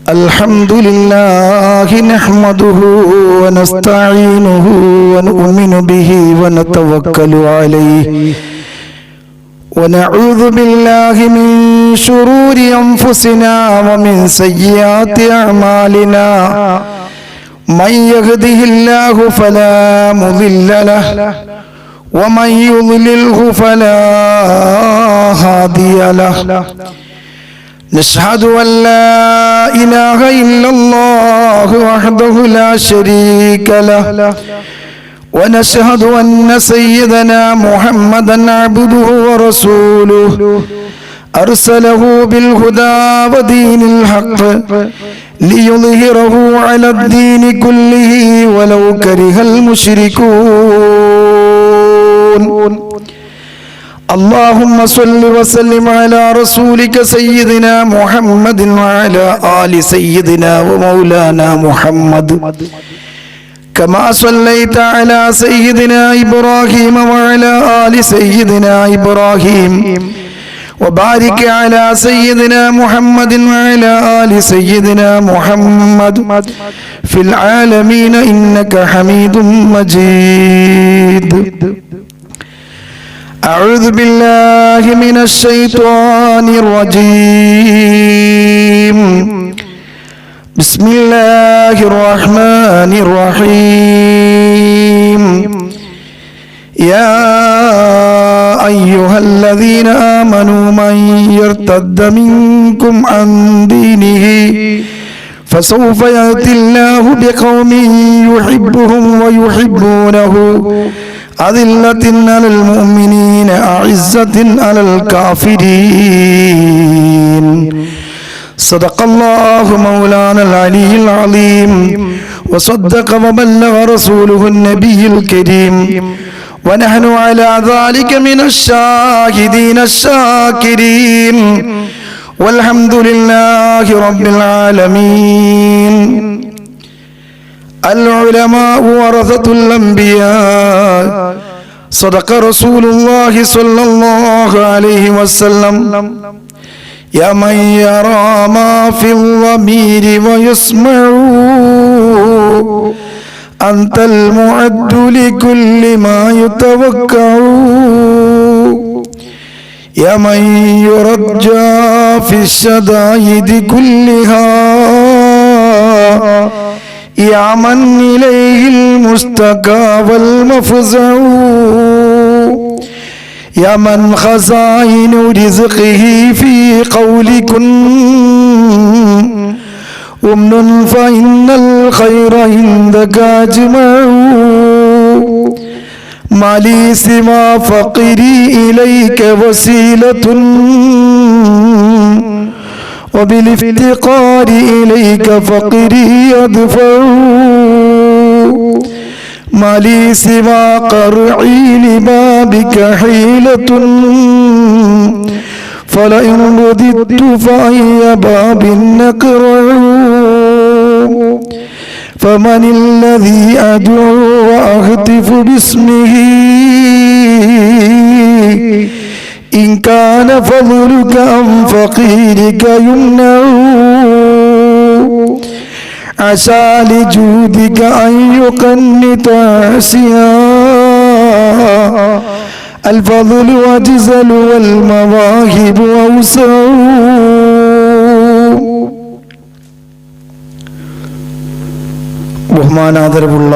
الحمد لله نحمده ونستعينه ونؤمن به ونتوكل عليه ونعوذ بالله من شرور أنفسنا ومن سيئات أعمالنا من يهده الله فلا مضل له ومن يضلله فلا هادي له نشهد أن لا إله إلا الله وحده لا شريك له ونشهد أن سيدنا محمدا عبده ورسوله أرسله بالهدى ودين الحق ليظهره على الدين كله ولو كره المشركون اللهم صل وسلم على رسولك سيدنا محمد وعلى آل سيدنا ومولانا محمد كما صليت على سيدنا إبراهيم وعلى آل سيدنا إبراهيم وبارك على سيدنا محمد وعلى آل سيدنا محمد في العالمين إنك حميد مجيد. أعوذ بالله من الشيطان الرجيم. بسم الله الرحمن الرحيم. يا أيها الذين آمنوا من يرتد منكم عن دينه فسوف يأتي الله بقوم يحبهم ويحبونه أذلة على المؤمنين أعزة على الكافرين. صدق الله مولانا العلي العظيم وصدق وبلغ رسوله النبي الكريم ونحن على ذلك من الشاهدين الشاكرين والحمد لله رب العالمين. العلماء ورثة الأنبياء صدق رسول الله صلى الله عليه وسلم. يا من يرى ما في الضمير ويسمع أنت المعد لكل ما يتوقع. يا من يرجى في الشدائد كلها يا من إليه المشتكى والمفزع. يا من خزائن رزقه في قول كن أمن فإن الخير عندك أجمع. ما لي سوى فقري إليك وسيلة وبالافتقار إليك فقري أدفع. ما لي سوى قرعي لبابك حيلة فلئن رددت فأي باب نقرع. فمن الذي أدعو وأهتف باسمه إن كان فضلك عن فقيرك يمنع. عسى لجودك أن يقنط عسيا الفضل أجزل والمواهب أوسع. ബഹുമാനാദരവുള്ള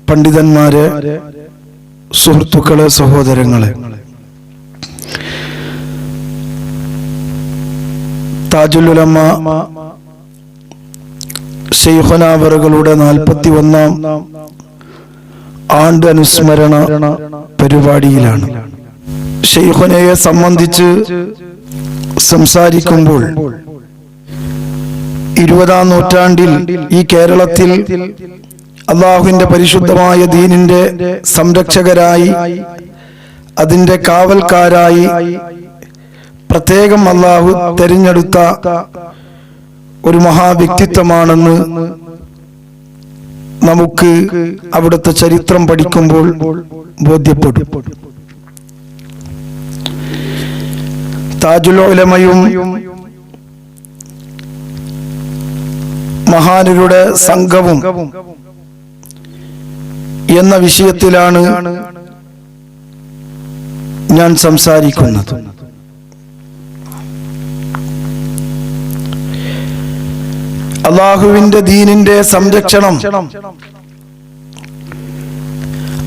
പണ്ഡിതന്മാരെ, സുഹൃത്തുക്കളെ, സഹോദരങ്ങളെ, താജുൽ ഉലമ ശൈഖുന അവറുകളുടെ 41-ാം ആണ്ട് അനുസ്മരണ പരിപാടിയിലാണ്. ശൈഖുനയെ സംബന്ധിച്ച് സംസാരിക്കുമ്പോൾ 20-ാം നൂറ്റാണ്ടിൽ ഈ കേരളത്തിൽ അള്ളാഹുവിന്റെ പരിശുദ്ധമായ ദീനിന്റെ സംരക്ഷകരായി, അതിന്റെ കാവൽക്കാരായി പ്രത്യേകം അള്ളാഹു തെരഞ്ഞെടുത്ത ഒരു മഹാവ്യക്തിത്വമാണെന്ന് നമുക്ക് അവിടുത്തെ ചരിത്രം പഠിക്കുമ്പോൾ ബോധ്യപ്പെടും. താജുൽ ഉലമയും മഹാനരുടെ സംഘവും എന്ന വിഷയത്തിലാണ് ഞാൻ സംസാരിക്കുന്നത്. അല്ലാഹുവിന്റെ ദീനിന്റെ സംരക്ഷണം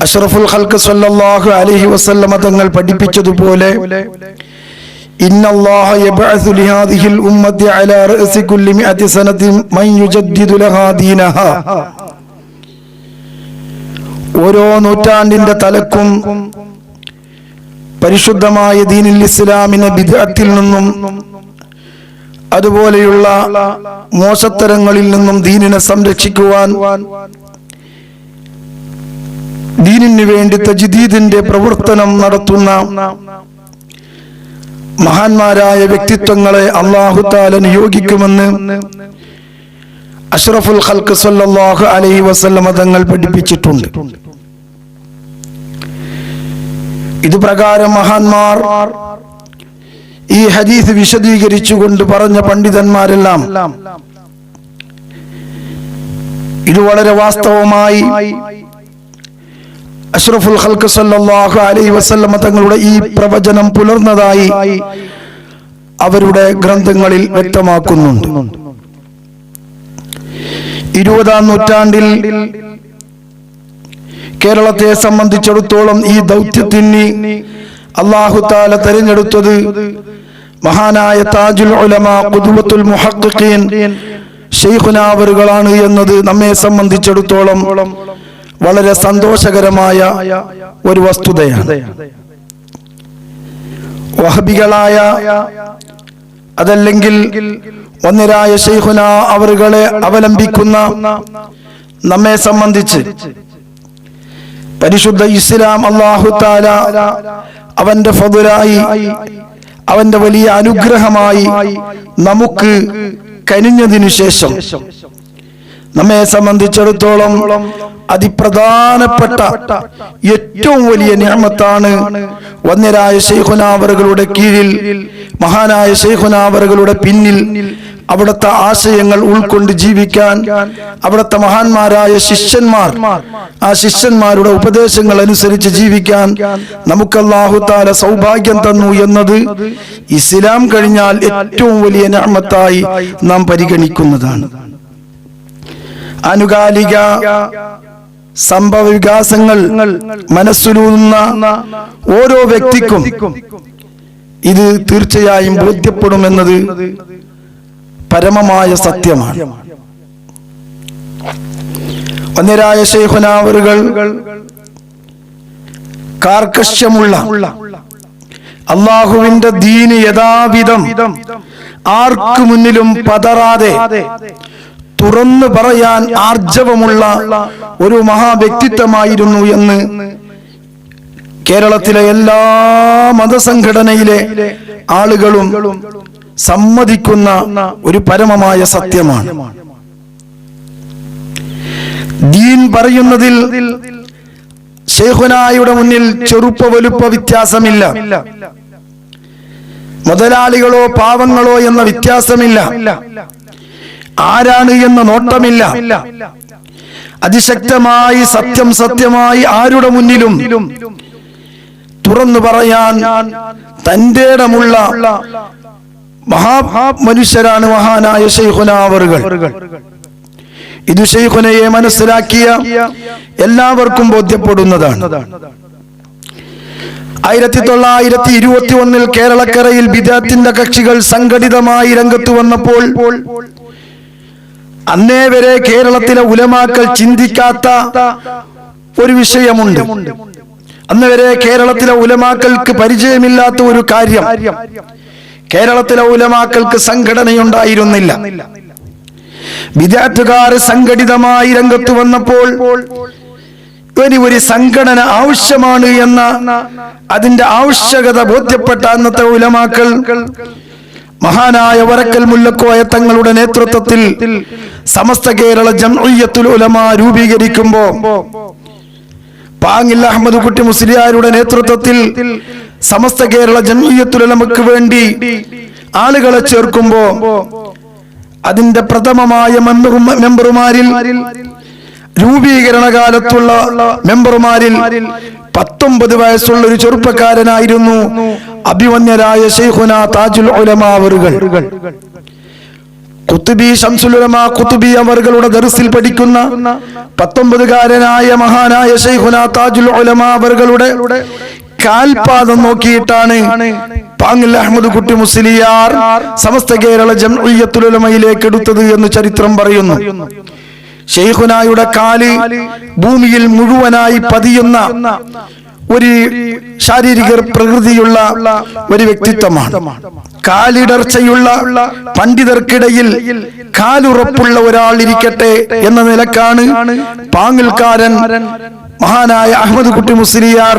അഷ്റഫുൽ ഖൽഖ് സല്ലല്ലാഹു അലൈഹി വസല്ലമ തങ്ങൾ പഠിപ്പിച്ചതുപോലെ ഇന്നല്ലാഹ യബ്അസു ലിഹാദിഹിൽ ഉമ്മത്തി അലാ റഅസി കുല്ലി മിഅതി സനതിൻ മൻ യുജദ്ദിദു ലഹാ ദീനഹാ. ഓരോ നൂറ്റാണ്ടിന്റെ തലക്കും പരിശുദ്ധമായ ദീനുൽ ഇസ്ലാമിനെ ബിദ്അത്തിൽ നിന്നും അതുപോലെയുള്ള മോശത്തരങ്ങളിൽ നിന്നും ദീനിനെ സംരക്ഷിക്കുവാൻ ദീനിന് വേണ്ടി തജ്ദീദിന്റെ പ്രവർത്തനം നടത്തുന്ന മഹാന്മാരായ വ്യക്തിത്വങ്ങളെ അല്ലാഹു തആല നിയോഗിക്കുമെന്ന് അഷ്റഫുൽ ഖൽഖ് സല്ലല്ലാഹു അലൈഹി വസല്ലമ തങ്ങൾ പഠിപ്പിച്ചിട്ടുണ്ട്. ഇതുപ്രകാരം മഹാന്മാർ ഈ ഹദീസ് വിശദീകരിച്ചുകൊണ്ട് പറഞ്ഞ പണ്ഡിതന്മാരെല്ലാം ഇത് വളരെ വാസ്തവമായി അഷ്റഫുൽ ഖൽഖ് സല്ലല്ലാഹു അലൈഹി വസല്ലമ തങ്ങളുടെ ഈ പ്രവചനം പുലർന്നതായി അവരുടെ ഗ്രന്ഥങ്ങളിൽ വ്യക്തമാക്കുന്നുണ്ട്. 20-ാം നൂറ്റാണ്ടിൽ കേരളത്തെ സംബന്ധിച്ചിടത്തോളം ഈ ദൗത്യത്തിന് അല്ലാഹു തആല തിരഞ്ഞെടുത്തത് മഹാനായ താജുൽ ഉലമാ ഖുദ്വത്തുൽ മുഹഖ്ഖീൻ ശൈഖുനാ അവറുകളാണ് എന്നത് നമ്മെ സംബന്ധിച്ചിടത്തോളം വളരെ സന്തോഷകരമായ ഒരു വസ്തുതയാണ്. വഹബികളായ അതല്ലെങ്കിൽ ഒന്നിരായ ശൈഖുനാ അവറുകളെ അവലംബിക്കുന്ന നമ്മെ സംബന്ധിച്ച് പരിശുദ്ധ ഇസ്ലാം അല്ലാഹു തആല അവന്റെ ഫദ്ലായി അവന്റെ വലിയ അനുഗ്രഹമായി നമുക്ക് കനിഞ്ഞതിനു ശേഷം നമ്മെ സംബന്ധിച്ചിടത്തോളം അതിപ്രധാനപ്പെട്ട ഏറ്റവും വലിയ നിഅമത്താണ് വന്യരായ ശൈഖുനാ അവറുകളുടെ കീഴിൽ മഹാനായ ശൈഖുനാ അവറുകളുടെ പിന്നിൽ അവിടുത്തെ ആശയങ്ങൾ ഉൾക്കൊണ്ട് ജീവിക്കാൻ അവിടുത്തെ മഹാന്മാരായ ശിഷ്യന്മാർ ആ ശിഷ്യന്മാരുടെ ഉപദേശങ്ങൾ അനുസരിച്ച് ജീവിക്കാൻ നമുക്ക് അല്ലാഹു തആല സൗഭാഗ്യം തന്നു എന്നത് ഇസ്ലാം കഴിഞ്ഞാൽ ഏറ്റവും വലിയ നിഅമത്തായി നാം പരിഗണിക്കുന്നതാണ്. ആനുകാലിക സംഭവ വികാസങ്ങൾ മനസ്സിലൂന്നുന്ന ഓരോ വ്യക്തിക്കും ഇത് തീർച്ചയായും ബോധ്യപ്പെടുമെന്നത് പരമമായ സത്യമാണ്. വന്യരായ ശൈഖുനാ അവറുകൾ കാർക്കശ്യമുള്ള അല്ലാഹുവിന്റെ ദീന് യഥാവിധം ആർക്കു മുന്നിലും പതറാതെ തുറന്നു പറയാൻ ആർജവമുള്ള ഒരു മഹാവ്യക്തിത്വമായിരുന്നു എന്ന് കേരളത്തിലെ എല്ലാ മതസംഘടനയിലെ ആളുകളും സമ്മതിക്കുന്ന ഒരു പരമമായ സത്യമാണ്. ദീൻ പറയുന്നതിൽ ശൈഖുനായുടെ മുന്നിൽ ചെറുപ്പ വലുപ്പ വ്യത്യാസമില്ല, മുതലാളികളോ പാവങ്ങളോ എന്ന വ്യത്യാസമില്ല, ആരാണ് എന്ന നോട്ടമില്ല. അതിശക്തമായി സത്യം സത്യമായി ആരുടെ മുന്നിലും തുറന്നു പറയാൻ തന്റെ ഇടമുള്ള മനുഷ്യരാണ് മഹാനായ ശൈഖുനാ അവറുകൾ. ഇത് ശൈഖുനയെ മനസ്സിലാക്കിയ എല്ലാവർക്കും ബോധ്യപ്പെടുന്നതാണ്. 1921 കേരളക്കരയിൽ ബിദ്അത്തിന്റെ കക്ഷികൾ സംഘടിതമായി രംഗത്ത് വന്നപ്പോൾ അന്നേ വരെ കേരളത്തിലെ ഉലമാക്കൾ ചിന്തിക്കാത്ത ഒരു വിഷയമുണ്ട്. അന്ന് വരെ കേരളത്തിലെ ഉലമാക്കൾക്ക് പരിചയമില്ലാത്ത ഒരു കാര്യം, കേരളത്തിലെ ഉലമാക്കൾക്ക് സംഘടനയുണ്ടായിരുന്നില്ല. ബിദ്അത്തുകാർ സംഘടിതമായി രംഗത്ത് വന്നപ്പോൾ ഒരു സംഘടന ആവശ്യമാണ് എന്ന അതിന്റെ ആവശ്യകത ബോധ്യപ്പെട്ട അന്നത്തെ ഉലമാക്കൾ മഹാനായ വരക്കൽ മുല്ലക്കോയ തങ്ങളുടെ നേതൃത്വത്തിൽ സമസ്ത കേരള ജംഇയ്യത്തുൽ ഉലമാ രൂപീകരിക്കുമ്പോൾ പാങ്ങിൽ അഹമ്മദ് കുട്ടി മുസ്ലിയാരുടെ നേതൃത്വത്തിൽ സമസ്ത കേരള ജംഇയ്യത്തുൽ ഉലമക്ക് വേണ്ടി ആളുകളെ ചേർക്കുമ്പോൾ അതിന്റെ പ്രഥമമായ മെമ്പർമാരിൽ രൂപീകരണ കാലത്തുള്ള മെമ്പർമാരിൽ 19 വയസ്സുള്ള ഒരു ചെറുപ്പക്കാരനായിരുന്നു അഭിമന്യരായ ശൈഖുനാ താജുൽ ഉലമാ അവറുകൾ. ഖുത്ബി ശംസുൽ ഉലമാ ഖുത്ബി അവറുകളുടെ ദർസിൽ പഠിക്കുന്ന 19കാരനായ മഹാനായ ശൈഖുനാ താജുൽ ഉലമാ അവറുകളുടെ കാൽപാദം നോക്കിയിട്ടാണ് പാങ്ങിൽ അഹമ്മദ് കുട്ടി മുസ്ലിയാർ സമസ്ത കേരള ജംഇയ്യത്തുൽ ഉലമയിലേക്ക് എടുത്തത് എന്ന് ചരിത്രം പറയുന്നു. ശൈഖുനായുടെ കാല് ഭൂമിയിൽ മുഴുവനായി പതിയുന്ന ഒരു ശാരീരിക പ്രകൃതിയുള്ള ഒരു വ്യക്തിത്വമാണ്. കാലിടർച്ചയുള്ള പണ്ഡിതർക്കിടയിൽ കാലുറപ്പുള്ള ഒരാൾ ഇരിക്കട്ടെ എന്ന നിലക്കാണ് പാങ്ങിൽക്കാരൻ മഹാനായ അഹമ്മദ് കുട്ടി മുസ്ലിയാർ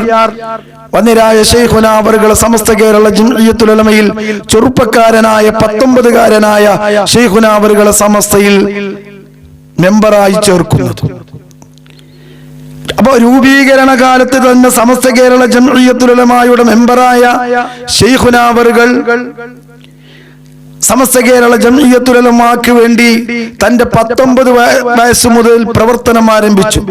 വന്നിരായ ശൈഖുനാ അവറുകളെ സമസ്ത കേരള ജംഇയ്യത്തുൽ ഉലമയിൽ ചെറുപ്പക്കാരനായ 19കാരനായ ശൈഖുനാ അവറുകളെ സമസ്തയിൽ മെമ്പറായി ചേർക്കുന്നത്. അപ്പൊ രൂപീകരണ കാലത്ത് തന്നെ സമസ്ത കേരള ജംഇയ്യത്തുൽ ഉലമായുടെ മെമ്പറായ ശൈഖുനാ അവറുകൾ സമസ്ത കേരള ജംഇയ്യത്തുൽ ഉലമാക്ക് വേണ്ടി തന്റെ 19 വയസ്സ് മുതൽ പ്രവർത്തനം ആരംഭിച്ചു.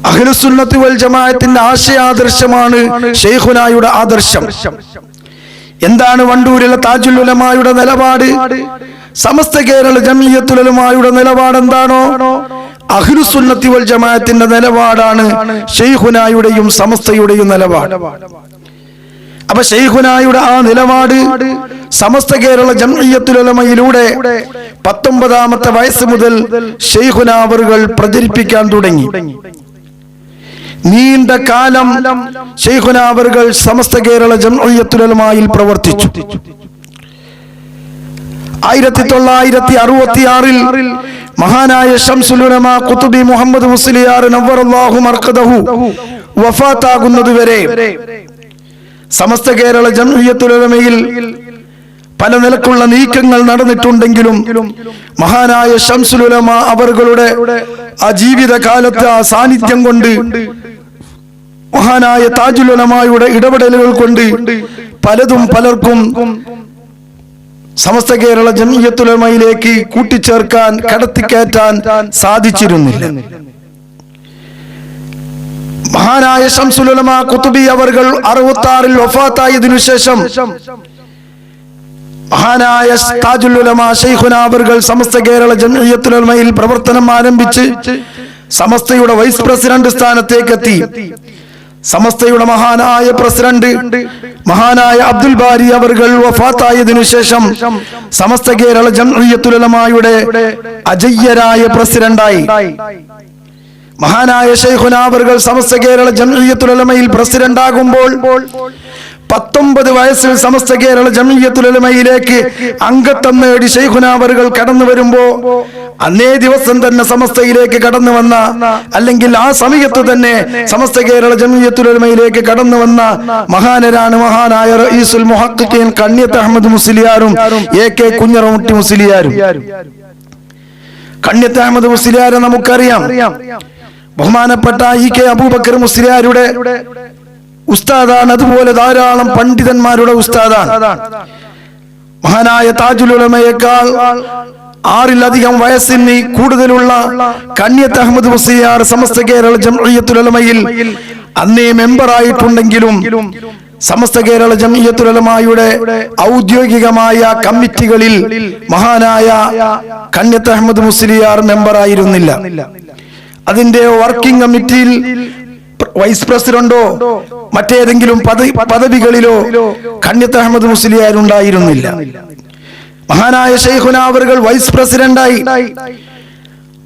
അഹ്ലുസുന്നത്തി വൽ ജമാഅത്തിന്റെ ആശയാദർശമാണ് ശൈഖുനായുടെ ആദർശം. എന്താണ് വണ്ടൂരിലെ താജുൽ ഉലമായുടെ നിലപാട്? സമസ്ത കേരള ജംഇയ്യത്തുൽ ഉലമായുടെ നിലപാട് എന്താണോ അഹ്ലുസുന്നത്തി വൽ ജമാഅത്തിന്റെ നിലപാടാണ് ശൈഖുനായുടെയും സമസ്തയുടെയും നിലപാട്. അപ്പൊ ശൈഖുനായുടെ ആ നിലപാട് സമസ്ത കേരള ജംഇയ്യത്തുൽ ഉലമയിലൂടെ 19ാമത്തെ വയസ്സ് മുതൽ ശൈഖുനാ അവറുകൾ പ്രചരിപ്പിക്കാൻ തുടങ്ങി. നീണ്ട കാലം ശൈഖുനാ അവറുകൾ സമസ്ത കേരള ജംഇയ്യത്തുൽ ഉലമയിൽ പ്രവർത്തിച്ചു. 1966 മഹാനായ ശംസുൽ ഉലമാ ഖുത്ബി മുഹമ്മദ് മുസ്ലിയാർ നവ്വറല്ലാഹു മർഖദഹു വഫാത്താകുന്നതുവരെ സമസ്ത കേരള ജംഇയ്യത്തുൽ ഉലമയിൽ പല നിലക്കുള്ള നീക്കങ്ങൾ നടന്നിട്ടുണ്ടെങ്കിലും മഹാനായ ശംസുൽ ഉലമാ അവറുകളുടെ ആ ജീവിതകാലത്ത് ആ സാന്നിധ്യം കൊണ്ട് മഹാനായ താജുൽ ഉലമായുടെ ഇടപെടലുകൾ കൊണ്ട് പലതും പലർക്കും സമസ്ത കേരള ജംഇയ്യത്തുൽ ഉലമയിലേക്ക് കൂട്ടിച്ചേർക്കാൻ കടത്തിക്കയറ്റാൻ സാധിച്ചിരുന്നില്ല. മഹാനായ ശംസുൽ ഉലമാ ഖുത്ബി അവറുകൾ 66 വഫാത്തായതിനു ശേഷം മഹാനായ താജുൽ ഉലമാ ശൈഖുനാ അവറുകൾ സമസ്ത കേരള ജംഇയ്യത്തുൽ ഉലമയിൽ പ്രവർത്തനം ആരംഭിച്ച് സമസ്തയുടെ വൈസ് പ്രസിഡന്റ് സ്ഥാനത്തേക്ക് എത്തി. സമസ്തയുടെ മഹാനായ പ്രസിഡന്റ് മഹാനായ അബ്ദുൽ ബാരി അവറുകൾ വഫാത്തായതിനു ശേഷം സമസ്ത കേരള ജംഇയ്യത്തുൽ ഉലമായുടെ അജയ്യരായ പ്രസിഡന്റായി. മഹാനായ ശൈഖുനാ അവറുകൾ സമസ്ത കേരള ജംഇയ്യത്തുൽ ഉലമയിൽ പ്രസിഡന്റ് ആകുമ്പോൾ 19 വയസ്സിൽ സമസ്ത കേരള ജംഇയ്യത്തുൽ ഉലമയിലേക്ക് അംഗത്വം നേടി ശൈഖുനാ അവറുകൾ കടന്നു വരുമ്പോ അന്നേ ദിവസം തന്നെ സമസ്തയിലേക്ക് കടന്നു വന്ന, അല്ലെങ്കിൽ ആ സമയത്ത് തന്നെ സമസ്ത കേരള ജംഇയ്യത്തുൽ ഉലമയിലേക്ക് കടന്നു വന്ന മഹാനരാണ് മഹാനായ റഈസുൽ മുഹഖഖീൻ കണ്യത്ത് അഹമ്മദ് മുസ്ലിയാരും AK കുഞ്ഞറമുട്ടി മുസ്ലിയാരും. കണ്യത്ത് അഹമ്മദ് മുസ്ലിയാരെ നമുക്കറിയാം, ബഹുമാനപ്പെട്ട EK അബൂബക്കർ മുസ്ലിയാരുടെ ഉസ്താദാണ്. അതുപോലെ ധാരാളം പണ്ഡിതന്മാരുടെ ഉസ്താദാണ്. മഹാനായ താജുൽ ഉലമയേക്കാൾ 6-ലധികം വയസ്സിന് കൂടുതലുള്ള കണ്യത്ത് അഹമ്മദ് മുസ്ലിയാർ സമസ്ത കേരള ജംഇയ്യത്തുൽ ഉലമയിൽ അന്നേ മെമ്പറായിട്ടുണ്ടെങ്കിലും സമസ്ത കേരള ജംഇയ്യത്തുൽ ഉലമയുടെ ഔദ്യോഗികമായ കമ്മിറ്റികളിൽ മഹാനായ കണ്യത്ത് അഹമ്മദ് മുസ്ലിയാർ മെമ്പറായിരുന്നില്ല. അതിന്റെ വർക്കിംഗ് കമ്മിറ്റിയിൽ വൈസ് പ്രസിഡന്റോ മറ്റേതെങ്കിലും പദവികളിലോ കണ്യത്ത് അഹമ്മദ് മുസ്ലിയാർ ഉണ്ടായിരുന്നില്ല. മഹാനായ ശൈഖുനാ അവറുകൾ വൈസ് പ്രസിഡന്റായി.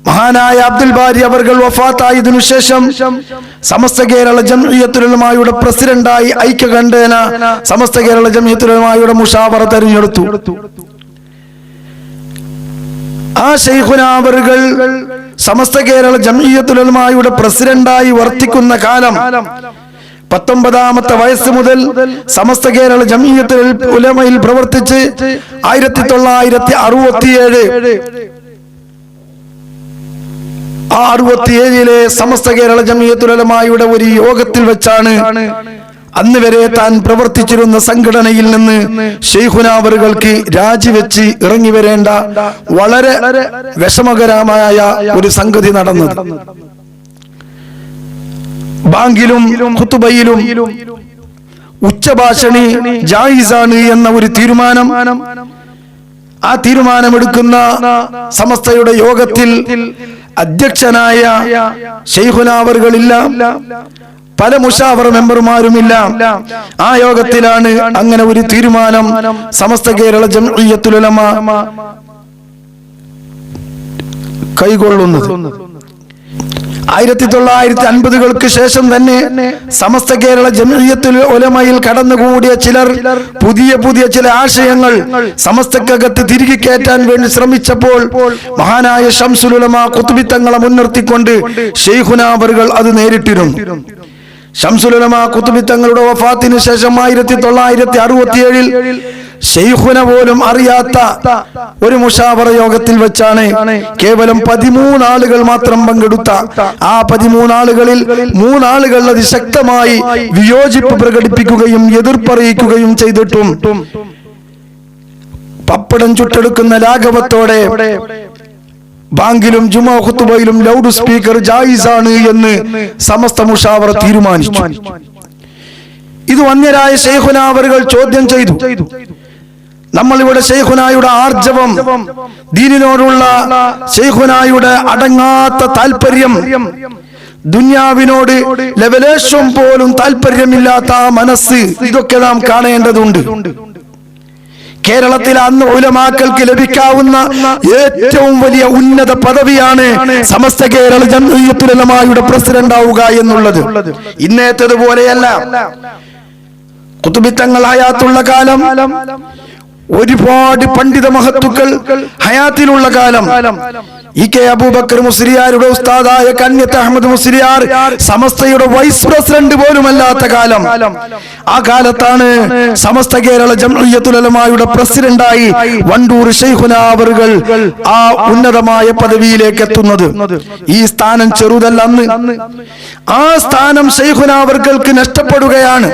മഹാനായ അബ്ദുൽ ബാരി അവറുകൾ വഫാത്തായതിനു ശേഷം സമസ്ത കേരള ജംഇയ്യത്തുൽ ഉലമയുടെ പ്രസിഡന്റായി ഐക്യകണ്ഠേന സമസ്ത കേരള ജംഇയ്യത്തുൽ ഉലമയുടെ മുഷാവറ തെരഞ്ഞെടുത്തു. ആ ശൈഖുനാ അവറുകൾ സമസ്ത കേരള ജംഇയ്യത്തുൽ ഉലമയുടെ പ്രസിഡന്റായി വർത്തിക്കുന്ന കാലം 19ാമത്തെ വയസ്സ് മുതൽ സമസ്ത കേരള ജംഇയ്യത്തുൽ ഉലമയിൽ പ്രവർത്തിച്ച് 1967 സമസ്ത കേരള ജംഇയ്യത്തുൽ ഉലമയുടെ ഒരു യോഗത്തിൽ വെച്ചാണ് അന്ന് വരെ താൻ പ്രവർത്തിച്ചിരുന്ന സംഘടനയിൽ നിന്ന് ശൈഖുന അവറുകൾക്ക് രാജിവെച്ച് ഇറങ്ങി വരേണ്ട വളരെ വിഷമകരമായ ഒരു സംഗതി നടന്നത്. ബാങ്കിലും ഖുതുബയിലും ഉച്ചഭാഷണി ജായിസാണ് എന്ന ഒരു തീരുമാനം, ആ തീരുമാനമെടുക്കുന്ന സമസ്തയുടെ യോഗത്തിൽ അധ്യക്ഷനായ ശൈഖുന അവറുകളില്ല, പല മുശാവറ മെമ്പർമാരുമില്ല. ആ യോഗത്തിലാണ് അങ്ങനെ ഒരു തീരുമാനം സമസ്ത കേരള ജംഇയ്യത്തുൽ ഉലമ കൈകൊള്ളുന്നത്. 1950-കൾക്ക് ശേഷം തന്നെ സമസ്ത കേരള ജംഇയ്യത്തുൽ ഉലമയിൽ കടന്നുകൂടിയ ചിലർ പുതിയ ചില ആശയങ്ങൾ സമസ്തക്കകത്ത് തിരികെ കയറ്റാൻ വേണ്ടി ശ്രമിച്ചപ്പോൾ മഹാനായ ശംസുൽ ഉലമ ഖുത്ബി തങ്ങളെ മുൻനിർത്തിക്കൊണ്ട് ശൈഖുന അവറുകൾ അത് നേരിട്ടിരുന്നു. ശംസുൽ ഉലമ ഖുത്ബി തങ്ങളുടെ വഫാത്തിന് ശേഷം 1967-ൽ ശൈഖുന പോലും അറിയാത്ത ഒരു മുശാവറ യോഗത്തിൽ വെച്ചാണ് കേവലം 13 ആളുകൾ മാത്രം പങ്കെടുത്ത ആ 13 ആളുകളിൽ 3 ആളുകൾ അതിശക്തമായി വിയോജിപ്പ് പ്രകടിപ്പിക്കുകയും എതിർപ്പറിയിക്കുകയും ചെയ്തിട്ടും പപ്പടം ചുട്ടെടുക്കുന്ന ലാഘവത്തോടെ ബാങ്കിലും ജുമാ ഖുതുബയിലും ലൗഡ് സ്പീക്കർ ജായിസാണ് എന്ന് സമസ്ത മുശാവറ തീരുമാനിച്ചു. ഇത് വന്യരായ ശൈഖുന അവറുകൾ ചോദ്യം ചെയ്തു. നമ്മളിവിടെ ശൈഖുനായുടെ ആർജവം, ദീനിനോടുള്ള ശൈഖുനായുടെ അടങ്ങാത്ത താല്പര്യം, ദുനിയാവിനോട് ലവലേശം പോലും താല്പര്യമില്ലാത്ത ആ മനസ്സ്, ഇതൊക്കെ നാം കാണേണ്ടതുണ്ട്. കേരളത്തിൽ അന്ന് ഉലമാക്കൾക്ക് ലഭിക്കാവുന്ന ഏറ്റവും വലിയ ഉന്നത പദവിയാണ് സമസ്ത കേരള ജംഇയ്യത്തുൽ ഉലമയുടെ പ്രസിഡന്റ് ആവുക എന്നുള്ളത്. ഇന്നേറ്റതുപോലെയല്ല. ഖുത്ബി തങ്ങൾ ഹയാത്തുള്ള കാലം, ഒരുപാട് പണ്ഡിത മഹത്തുക്കൾ ഹയാത്തിലുള്ള കാലം, ഇ.കെ. അബൂബക്കർ മുസ്ലിയാരുടെ ഉസ്താദായ കന്യത്ത് അഹമ്മദ് മുസ്ലിയാർ സമസ്തയുടെ വൈസ് പ്രസിഡന്റ് പോലുമല്ലാത്ത കാലം, ആ കാലത്താണ് സമസ്ത കേരള ജംഇയ്യത്തുൽ ഉലമയുടെ പ്രസിഡന്റായി വണ്ടൂർ ശൈഖുന അവറുകൾ ആ ഉന്നതമായ പദവിയിലേക്ക് എത്തുന്നത്. ഈ സ്ഥാനം ചെറുതല്ല. അന്ന് ആ സ്ഥാനം ശൈഖുന അവറുകൾക്ക് നഷ്ടപ്പെടുകയാണ്.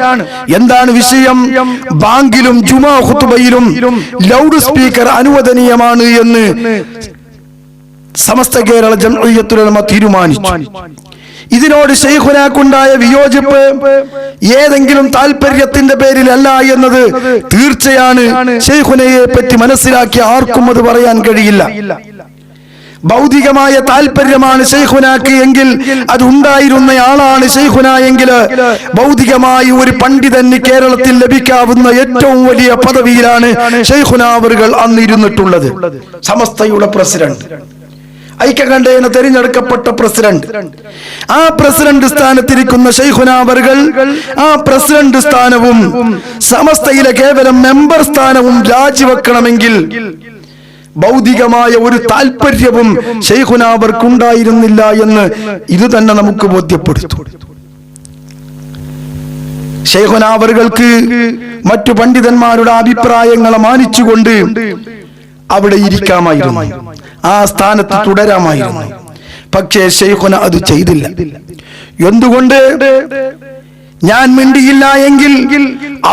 എന്താണ് വിഷയം? ബാങ്കിലും ജുമാ ഖുതുബയിലും ലൗഡ് സ്പീക്കർ അനുവദനീയമാണ് എന്ന് സമസ്ത കേരള ജംഇയ്യത്തുൽ ഉലമ തീരുമാനിച്ചു. ഇതിനോട് ശൈഖുനാക്കുണ്ടായ വിയോജിപ്പ് ഏതെങ്കിലും താല്പര്യത്തിന്റെ പേരിലല്ല എന്നത് തീർച്ചയാണ്. ശൈഖുനയെ പറ്റി മനസ്സിലാക്കിയ ആർക്കും അത് പറയാൻ കഴിയില്ല. ഭൗതികമായ താല്പര്യമാണ് ശൈഖുനാക്ക് എങ്കിൽ അത് ഉണ്ടായിരുന്നയാളാണ് ശൈഖുന എങ്കിൽ ഭൗതികമായി ഒരു പണ്ഡിതന് കേരളത്തിൽ ലഭിക്കാവുന്ന ഏറ്റവും വലിയ പദവിയിലാണ് ശൈഖുന അവറുകൾ അന്നിരുന്നിട്ടുള്ളത്. സമസ്തയുടെ പ്രസിഡന്റ്, ഐക്യകണ്ഠേന തെരഞ്ഞെടുക്കപ്പെട്ട പ്രസിഡന്റ്. ആ പ്രസിഡന്റ് സ്ഥാനത്തിരിക്കുന്ന ശൈഖുന അവറുകൾ ആ പ്രസിഡന്റ് സ്ഥാനവും സമസ്തയിലെ കേവലം മെമ്പർ സ്ഥാനവും രാജിവെക്കണമെങ്കിൽ ഭൗതികമായ ഒരു താല്പര്യവും ശൈഖുന അവർക്കുണ്ടായിരുന്നില്ല എന്ന് ഇത് തന്നെ നമുക്ക് ബോധ്യപ്പെടുത്തും. ശൈഖുന അവറുകൾക്ക് മറ്റു പണ്ഡിതന്മാരുടെ അഭിപ്രായങ്ങളെ മാനിച്ചുകൊണ്ട് അവിടെ ഇരിക്കാമായിരുന്നു, ആ സ്ഥാനത്ത് തുടരാമായിരുന്നു. പക്ഷേ ശൈഖുന അത് ചെയ്തില്ല. എന്തുകൊണ്ട്? ഞാൻ മിണ്ടിയില്ല എങ്കിൽ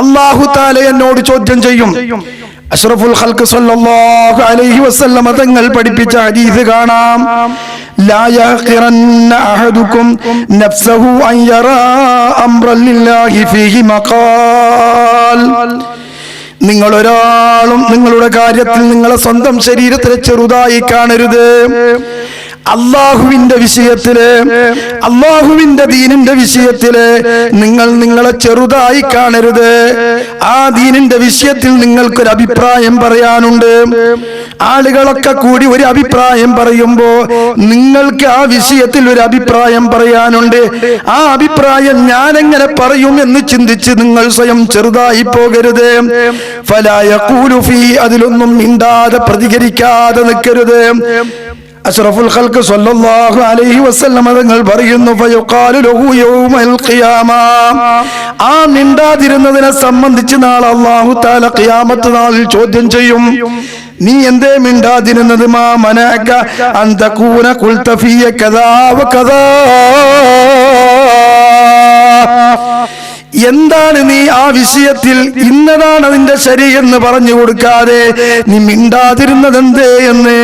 അല്ലാഹു തആല എന്നോട് ചോദ്യം ചെയ്യും. അഷ്റഫുൽ ഖൽഖ് സല്ലല്ലാഹു അലൈഹി വസല്ലം തങ്ങൾ പഠിപ്പിച്ച ഹദീസ് കാണാം. ലാ യഖിറന്ന അഹദുകും നഫ്സഹു അൻ യറാ അംറൻ ലില്ലാഹി ഫീഹി മഖാൽ. നിങ്ങൾ ഒരാളും നിങ്ങളുടെ കാര്യത്തിൽ നിങ്ങളെ സ്വന്തം ശരീരത്തിലെ ചെറുതായി കാണരുത്. അള്ളാഹുവിന്റെ വിഷയത്തില്, അള്ളാഹുവിന്റെ ദീനിന്റെ വിഷയത്തില് നിങ്ങൾ നിങ്ങളെ ചെറുതായി കാണരുത്. ആ ദീനിന്റെ വിഷയത്തിൽ നിങ്ങൾക്കൊരു അഭിപ്രായം പറയാനുണ്ട്. ആളുകളൊക്കെ കൂടി ഒരു അഭിപ്രായം പറയുമ്പോ നിങ്ങൾക്ക് ആ വിഷയത്തിൽ ഒരു അഭിപ്രായം പറയാനുണ്ട്. ആ അഭിപ്രായം ഞാൻ എങ്ങനെ പറയും എന്ന് ചിന്തിച്ച് നിങ്ങൾ സ്വയം ചെറുതായി പോകരുത്. ഫലാ യഖൂലു ഫീ, അതിലൊന്നും മിണ്ടാതെ പ്രതികരിക്കാതെ നിൽക്കരുത്. അഷ്റഫുൽ ഖൽഖ് സ്വല്ലല്ലാഹു അലൈഹി വസല്ലം തങ്ങൾ പറയുന്നു, ഫയഖാലു ലഹു യൗമൽ ഖിയാമ, ആ മിണ്ടാതിരുന്നതിനെ സംബന്ധിച്ച് നാളെ അല്ലാഹു തആല ഖിയാമത്ത് നാളിൽ ചോദ്യം ചെയ്യും. നീ എന്തേ മിണ്ടാതിരുന്നത്? മാ മനഅക അൻ തകൂന ഖുൽത ഫിയ കദാ വ കദാ, എന്താണ് നീ ആ വിഷയത്തിൽ ഇന്നതാണ് അതിന്റെ ശരി എന്ന് പറഞ്ഞു കൊടുക്കാതെ നീ മിണ്ടാതിരുന്നത് എന്തേ എന്ന്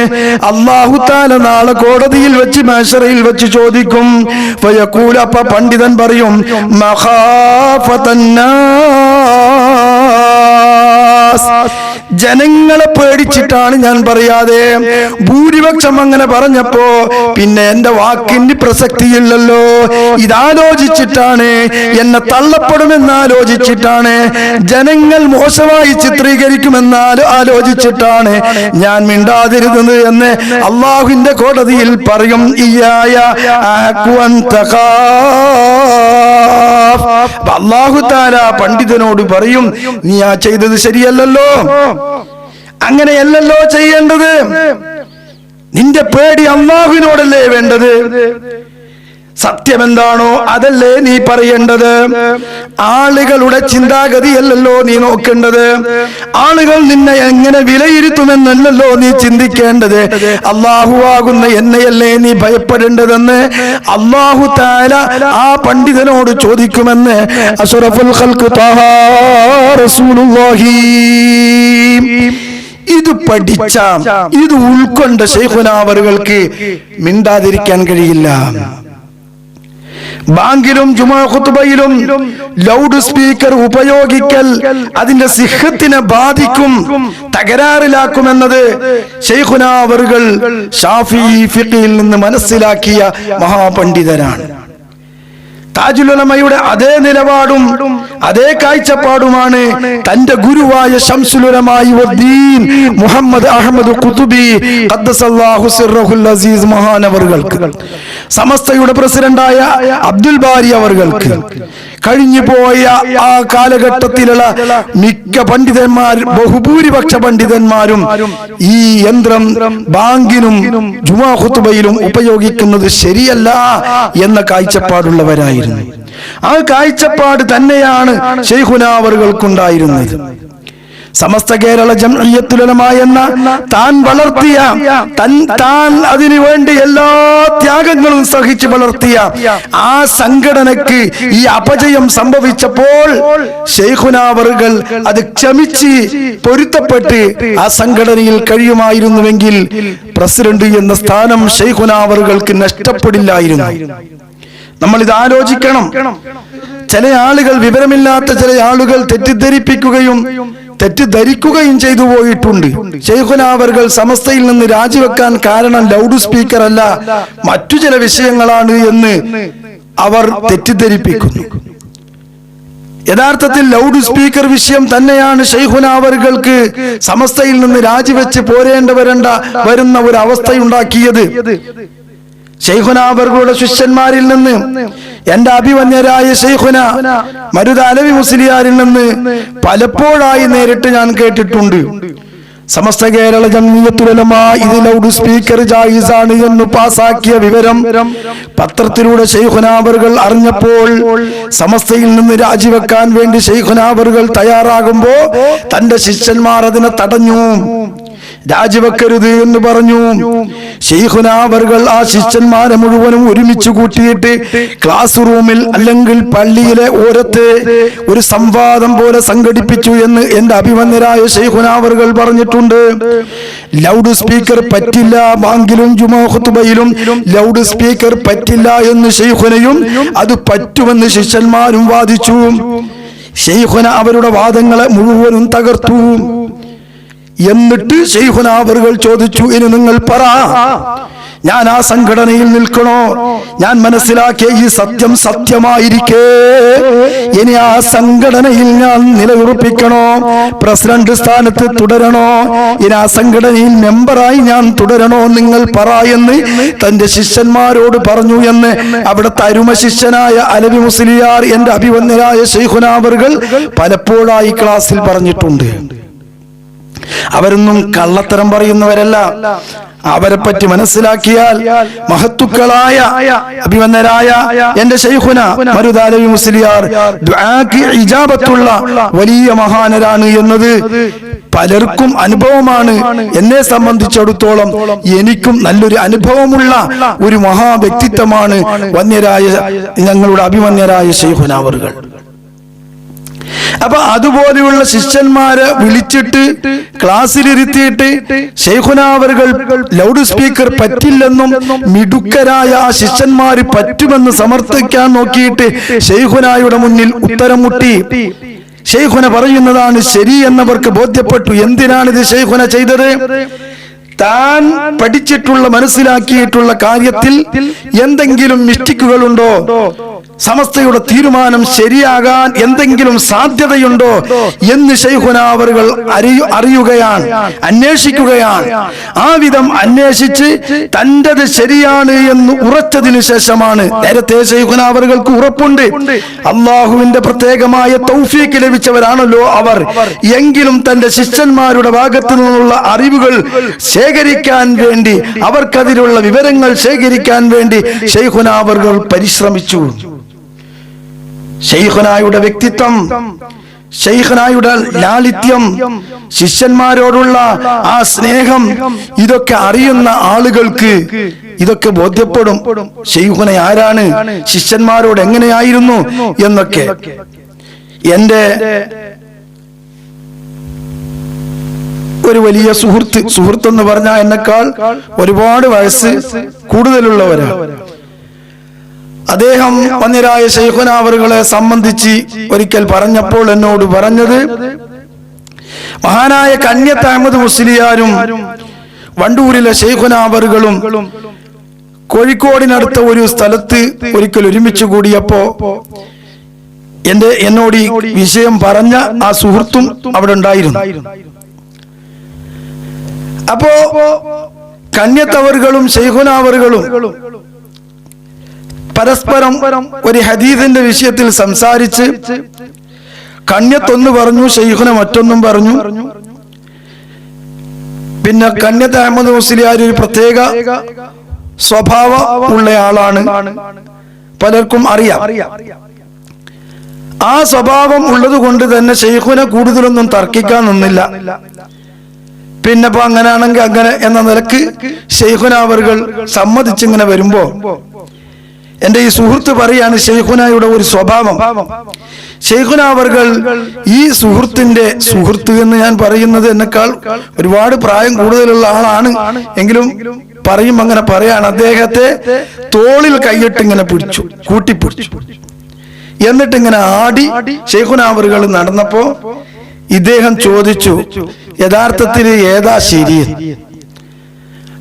അല്ലാഹു തആല നാളെ കോടതിയിൽ വെച്ച് മഹ്ശറയിൽ വെച്ച് ചോദിക്കും. ഫയഖൂൽ, അപ്പ പണ്ഡിതൻ പറയും, മഖാഫതന്നാസ്, ജനങ്ങളെ പേടിച്ചിട്ടാണ് ഞാൻ പറയാതെ. ഭൂരിപക്ഷം അങ്ങനെ പറഞ്ഞപ്പോ പിന്നെ എന്റെ വാക്കിന് പ്രസക്തിയില്ലല്ലോ. ഇതാലോചിച്ചിട്ടാണ്, എന്നെ തള്ളപ്പെടുമെന്നാലോചിച്ചിട്ടാണ്, ജനങ്ങൾ മോശമായി ചിത്രീകരിക്കുമെന്നാലും ആലോചിച്ചിട്ടാണ് ഞാൻ മിണ്ടാതിരുന്നത് എന്ന് അള്ളാഹുവിന്റെ കോടതിയിൽ പറയും. അല്ലാഹു തആല പണ്ഡിതനോട് പറയും, നീ ആ ചെയ്തത് ശരിയല്ലല്ലോ, അങ്ങനെയല്ലല്ലോ ചെയ്യേണ്ടത്. നിന്റെ പേടി അല്ലാഹുവിനോടല്ലേ വേണ്ടത്. സത്യം എന്താണോ അതല്ലേ നീ പറയേണ്ടത്. ആളുകളുടെ ചിന്താഗതിയല്ലല്ലോ നീ നോക്കേണ്ടത്. ആളുകൾ നിന്നെ എങ്ങനെ വിലയിരുത്തുമെന്നല്ലല്ലോ നീ ചിന്തിക്കേണ്ടത്. അല്ലാഹു ആകുന്ന എന്നെയല്ലേ നീ ഭയപ്പെടേണ്ടതെന്ന് അല്ലാഹു തആല ആ പണ്ഡിതനോട് ചോദിക്കുമെന്ന് അഷ്റഫുൽ ഖൽഖ് ത്വാഹ റസൂലുള്ളാഹി. ഇത് പഠിച്ച, ഇത് ഉൾക്കൊണ്ട ശൈഖുനാ അവർക്ക് മിണ്ടാതിരിക്കാൻ കഴിയില്ല. ബാങ്കിലും ജുമാ ഖുത്ബയിലും ലൗഡ് സ്പീക്കർ ഉപയോഗിക്കൽ അതിന്റെ സിഹത്തിനെ ബാധിക്കും, തകരാറിലാക്കുമെന്നത് ശൈഖുനാ അവറുകൾ ശാഫിഈ ഫിഖിൽ നിന്ന് മനസ്സിലാക്കിയ മഹാപണ്ഡിതരാണ്. താജുൽ ഉലമയുടെ അതേ നിലപാടും അതേ കാഴ്ചപ്പാടുമാണ് തന്റെ ഗുരുവായ ശംസുൽ ഉലമായി വദ്ദീൻ മുഹമ്മദ് അഹ്മദ് ഖുതുബി ഖദ്ദസല്ലാഹു സിർറഹുൽ അസീസ് മഹാനവറുകൾക്ക്, സമസ്തയുടെ പ്രസിഡന്റായ അബ്ദുൽ ബാരി അവറുകൾക്ക്, കഴിഞ്ഞു പോയ ആ കാലഘട്ടത്തിലുള്ള മിക്ക പണ്ഡിതന്മാർ, ബഹുഭൂരിപക്ഷ പണ്ഡിതന്മാരും ഈ യന്ത്രം ബാങ്കിനും ജുമാ ഖുത്ബയിലും ഉപയോഗിക്കുന്നത് ശരിയല്ല എന്ന കാഴ്ചപ്പാടുള്ളവരായിരുന്നു. ആ കാഴ്ചപ്പാട് തന്നെയാണ് ശൈഖുനാ അവറുകൾക്കുണ്ടായിരുന്നത്. സമസ്ത കേരള ജംഇയ്യത്തുൽ ഉലമ എന്ന താൻ വളർത്തിയ, താൻ അതിനു വേണ്ടി എല്ലാ ത്യാഗങ്ങളും സഹിച്ച് വളർത്തിയ ആ സംഘടനയ്ക്ക് ഈ അപജയം സംഭവിച്ചപ്പോൾ ശൈഖുനാ അവറുകൾ അത് ക്ഷമിച്ച് പൊരുത്തപ്പെട്ട് ആ സംഘടനയിൽ കഴിയുമായിരുന്നുവെങ്കിൽ പ്രസിഡന്റ് എന്ന സ്ഥാനം ശൈഖുനാ അവറുകൾക്ക് നഷ്ടപ്പെടില്ലായിരുന്നു. നമ്മൾ ഇത് ആലോചിക്കണം. ചില ആളുകൾ, വിവരമില്ലാത്ത ചില ആളുകൾ തെറ്റിദ്ധരിക്കുകയും ചെയ്തു പോയിട്ടുണ്ട്. ശൈഖുനാ അവറുകൾ സമസ്തയിൽ നിന്ന് രാജിവെക്കാൻ കാരണം ലൗഡ് സ്പീക്കർ അല്ല, മറ്റു ചില വിഷയങ്ങളാണ് എന്ന് അവർ തെറ്റിദ്ധരിപ്പിക്കുന്നു. യഥാർത്ഥത്തിൽ ലൗഡ് സ്പീക്കർ വിഷയം തന്നെയാണ് ശൈഖുനാ അവറുകൾക്ക് സമസ്തയിൽ നിന്ന് രാജിവെച്ച് വരുന്ന ഒരു അവസ്ഥയുണ്ടാക്കിയത്. ശൈഖുനാ അവറുകളുടെ ശിഷ്യന്മാരിൽ നിന്ന്, എന്റെ അഭിവന്യരായ ശൈഖുനാ മരുദ അലവി മുസ്ലിയാരിൽ നിന്ന് പലപ്പോഴായി നേരിട്ട് ഞാൻ കേട്ടിട്ടുണ്ട്, സമസ്ത കേരള ജംഇയ്യത്തുൽ ഉലമ ഇത് ലൗഡ് സ്പീക്കർ ജായിസാണ് എന്ന് പാസാക്കിയ വിവരം പത്രത്തിലൂടെ ശൈഖുനാ അവറുകൾ അറിഞ്ഞപ്പോൾ സമസ്തയിൽ നിന്ന് രാജിവെക്കാൻ വേണ്ടി ശൈഖുനാ അവറുകൾ തയ്യാറാകുമ്പോ തന്റെ ശിഷ്യന്മാർ അതിനെ തടഞ്ഞു. രാജിവെക്കരുത് എന്ന് പറഞ്ഞു. ശൈഖുനാ അവറുകൾ ആ ശിഷ്യന്മാരെ മുഴുവനും ഒരുമിച്ച് കൂട്ടിയിട്ട് ക്ലാസ് റൂമിൽ അല്ലെങ്കിൽ പള്ളിയിലെ ഓരത്തെ ഒരു സംവാദം പോലെ സംഘടിപ്പിച്ചു എന്ന് എന്റെ അഭിമന്യരായ ശൈഖുനാ അവറുകൾ പറഞ്ഞിട്ടുണ്ട്. ലൗഡ് സ്പീക്കർ പറ്റില്ല, ബാങ്കിലും ജുമാ ഖുത്ബയിലും ലൗഡ് സ്പീക്കർ പറ്റില്ല എന്ന് ശൈഖുനയും അത് പറ്റുമെന്ന് ശിഷ്യന്മാരും വാദിച്ചു. ശൈഖുന അവരുടെ വാദങ്ങളെ മുഴുവനും തകർത്തു. എന്നിട്ട് ശൈഖുനാ അവറുകൾ ചോദിച്ചു, ഇനി നിങ്ങൾ പറ, ഞാൻ ആ സംഘടനയിൽ നിൽക്കണോ? ഞാൻ മനസ്സിലാക്കിയ ഈ സത്യം സത്യമായിരിക്കെ ഇനി ആ സംഘടനയിൽ ഞാൻ നിലയുറപ്പിക്കണോ? പ്രസിഡന്റ് സ്ഥാനത്ത് തുടരണോ? ഇനി ആ സംഘടനയിൽ മെമ്പറായി ഞാൻ തുടരണോ? നിങ്ങൾ പറ എന്ന് തന്റെ ശിഷ്യന്മാരോട് പറഞ്ഞു എന്ന് അവിടുത്തെ അരുമ ശിഷ്യനായ അലവി മുസ്ലിയാർ എന്റെ അഭിവന്യരായ ശൈഖുനാ അവറുകൾ പലപ്പോഴായി ക്ലാസ്സിൽ പറഞ്ഞിട്ടുണ്ട്. അവരൊന്നും കള്ളത്തരം പറയുന്നവരല്ല. അവരെ പറ്റി മനസ്സിലാക്കിയാൽ മഹത്തുക്കളായ അഭിമന്യരായ എന്റെ ശൈഖുനാ മരുദ അലവി മുസ്ലിയാർ ദുആക്ക് ഇജാബത്തുള്ള വലിയ മഹാനരാണ് എന്നത് പലർക്കും അനുഭവമാണ്. എന്നെ സംബന്ധിച്ചിടത്തോളം എനിക്കും നല്ലൊരു അനുഭവമുള്ള ഒരു മഹാ വ്യക്തിത്വമാണ് ഞങ്ങളുടെ അഭിമന്യരായ ശൈഖുനാ അവറുകൾ. അപ്പൊ അതുപോലെയുള്ള ശിഷ്യന്മാരെ വിളിച്ചിട്ട് ക്ലാസ്സിലിരുത്തിയിട്ട് ശൈഖുനാ അവർകൾ ലൗഡ് സ്പീക്കർ പറ്റില്ലെന്നും മിടുക്കരായ ആ ശിഷ്യന്മാര് പറ്റുമെന്ന് സമർത്ഥിക്കാൻ നോക്കിയിട്ട് ശൈഖുനായുടെ മുന്നിൽ ഉത്തരം മുട്ടി. ശൈഖുന പറയുന്നതാണ് ശരി എന്നവർക്ക് ബോധ്യപ്പെട്ടു. എന്തിനാണിത് ശൈഖുന ചെയ്തത്? താൻ പഠിച്ചിട്ടുള്ള മനസ്സിലാക്കിയിട്ടുള്ള കാര്യത്തിൽ എന്തെങ്കിലും മിസ്റ്റേക്കുകളുണ്ടോ, സമസ്തയുടെ തീരുമാനം ശരിയാകാൻ എന്തെങ്കിലും സാധ്യതയുണ്ടോ എന്ന് ശൈഖുനാ അവർകൾ അറിയുകയാണ്, അന്വേഷിക്കുകയാണ്. ആ വിധം അന്വേഷിച്ച് തൻ്റെത് ശരിയാണ് എന്ന് ഉറച്ചതിനു ശേഷമാണ്, നേരത്തെ ശൈഖുനാ അവർകൾക്ക് ഉറപ്പുണ്ട്, അള്ളാഹുവിന്റെ പ്രത്യേകമായ തൗഫീക്ക് ലഭിച്ചവരാണല്ലോ അവർ, എങ്കിലും തന്റെ ശിഷ്യന്മാരുടെ ഭാഗത്തു നിന്നുള്ള അറിവുകൾ ശേഖരിക്കാൻ വേണ്ടി, അവർക്കതിലുള്ള വിവരങ്ങൾ ശേഖരിക്കാൻ വേണ്ടി ശൈഖുനാ അവർകൾ പരിശ്രമിച്ചു. ശൈഖുനായുടെ വ്യക്തിത്വം, ശൈഖുനായുടെ ലാളിത്യം, ശിഷ്യന്മാരോടുള്ള ആ സ്നേഹം, ഇതൊക്കെ അറിയുന്ന ആളുകൾക്ക് ഇതൊക്കെ ബോധ്യപ്പെടും. ശൈഖുന ആരാണ്, ശിഷ്യന്മാരോട് എങ്ങനെയായിരുന്നു എന്നൊക്കെ. എന്റെ ഒരു വലിയ സുഹൃത്ത് എന്ന് പറഞ്ഞാൽ എന്നെക്കാൾ ഒരുപാട് വയസ്സ് കൂടുതലുള്ളവരാണ്. അദ്ദേഹം വന്യരായ ശൈഖുനാ അവറുകളെ സംബന്ധിച്ച് ഒരിക്കൽ പറഞ്ഞപ്പോൾ എന്നോട് പറഞ്ഞത്, മഹാനായ കന്യത്ത് അഹമ്മദ് മുസ്ലിയാരും വണ്ടൂരിലെ ശൈഖുനാ അവറുകളും കോഴിക്കോടിനടുത്ത ഒരു സ്ഥലത്ത് ഒരിക്കൽ ഒരുമിച്ച് കൂടിയപ്പോ എന്നോട് ഈ വിഷയം പറഞ്ഞ ആ സുഹൃത്തും അവിടെ ഉണ്ടായിരുന്നു. അപ്പോ കന്യത്ത് അവറുകളും ശൈഖുനാ അവറുകളും പരസ്പരം ഒരു ഹദീസിന്റെ വിഷയത്തിൽ സംസാരിച്ച് കന്യത്തൊന്ന് പറഞ്ഞു, ശൈഖുന മറ്റൊന്നും പറഞ്ഞു. പിന്നെ കന്യത്ത് അഹമ്മദ് മുസ്ലിയാർ ഒരു പ്രത്യേക സ്വഭാവം ഉള്ളയാളാണ്, പലർക്കും അറിയാം. ആ സ്വഭാവം ഉള്ളത് കൊണ്ട് തന്നെ ശൈഖുന കൂടുതലൊന്നും തർക്കിക്കാൻ നിന്നില്ല. പിന്നെപ്പോ അങ്ങനെയാണെങ്കിൽ അങ്ങനെ എന്ന നിലക്ക് ശൈഖുനാ അവറുകൾ സമ്മതിച്ചിങ്ങനെ വരുമ്പോ എന്റെ ഈ സുഹൃത്ത് പറയാണ് ശൈഖുനായുടെ ഒരു സ്വഭാവം. ശൈഖുനാ അവറുകൾ ഈ സുഹൃത്ത് എന്ന് ഞാൻ പറയുന്നത് എന്നെക്കാൾ ഒരുപാട് പ്രായം കൂടുതലുള്ള ആളാണ്, എങ്കിലും പറയും അങ്ങനെ പറയാണ്. അദ്ദേഹത്തെ തോളിൽ കൈയിട്ട് ഇങ്ങനെ പിടിച്ചു, കൂട്ടിപ്പിടിച്ചു. എന്നിട്ട് ഇങ്ങനെ ആടി ശൈഖുനാ അവറുകൾ നടന്നപ്പോ ഇദ്ദേഹം ചോദിച്ചു, യഥാർത്ഥത്തിൽ ഏതാ ശരി?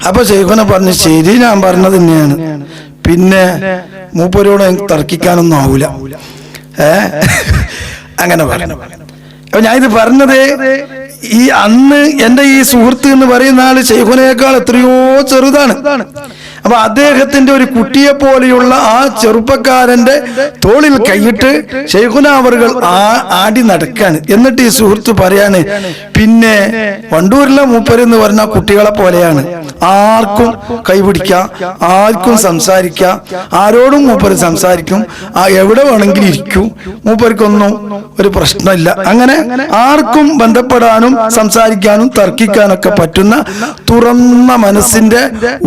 അപ്പൊ ശൈഖുന പറഞ്ഞു, ശരി ഞാൻ പറഞ്ഞത് തന്നെയാണ്, പിന്നെ മൂപ്പരോട് തർക്കിക്കാനൊന്നും ആവൂല. അങ്ങനെ പറഞ്ഞു. അപ്പൊ ഞാൻ ഇത് പറഞ്ഞത്, ഈ അന്ന് എന്റെ ഈ സുഹൃത്ത് എന്ന് പറയുന്ന ആള് ശൈഖുനയേക്കാൾ എത്രയോ ചെറുതാണ്. അപ്പൊ അദ്ദേഹത്തിന്റെ ഒരു കുട്ടിയെ പോലെയുള്ള ആ ചെറുപ്പക്കാരന്റെ തോളിൽ കൈയിട്ട് ശൈഖുനാ അവറുകൾ ആടി നടക്കാണ്. എന്നിട്ട് ഈ സുഹൃത്ത് പറയാണ്, പിന്നെ വണ്ടൂരിലെ മൂപ്പര് എന്ന് പറഞ്ഞാൽ കുട്ടികളെ പോലെയാണ്, ആർക്കും കൈപിടിക്കാം, ആർക്കും സംസാരിക്കാം, ആരോടും മൂപ്പര് സംസാരിക്കും, എവിടെ വേണമെങ്കിലും ഇരിക്കും, മൂപ്പർക്കൊന്നും ഒരു പ്രശ്നമില്ല. അങ്ങനെ ആർക്കും ബന്ധപ്പെടാനും സംസാരിക്കാനും തർക്കിക്കാനൊക്കെ പറ്റുന്ന തുറന്ന മനസ്സിന്റെ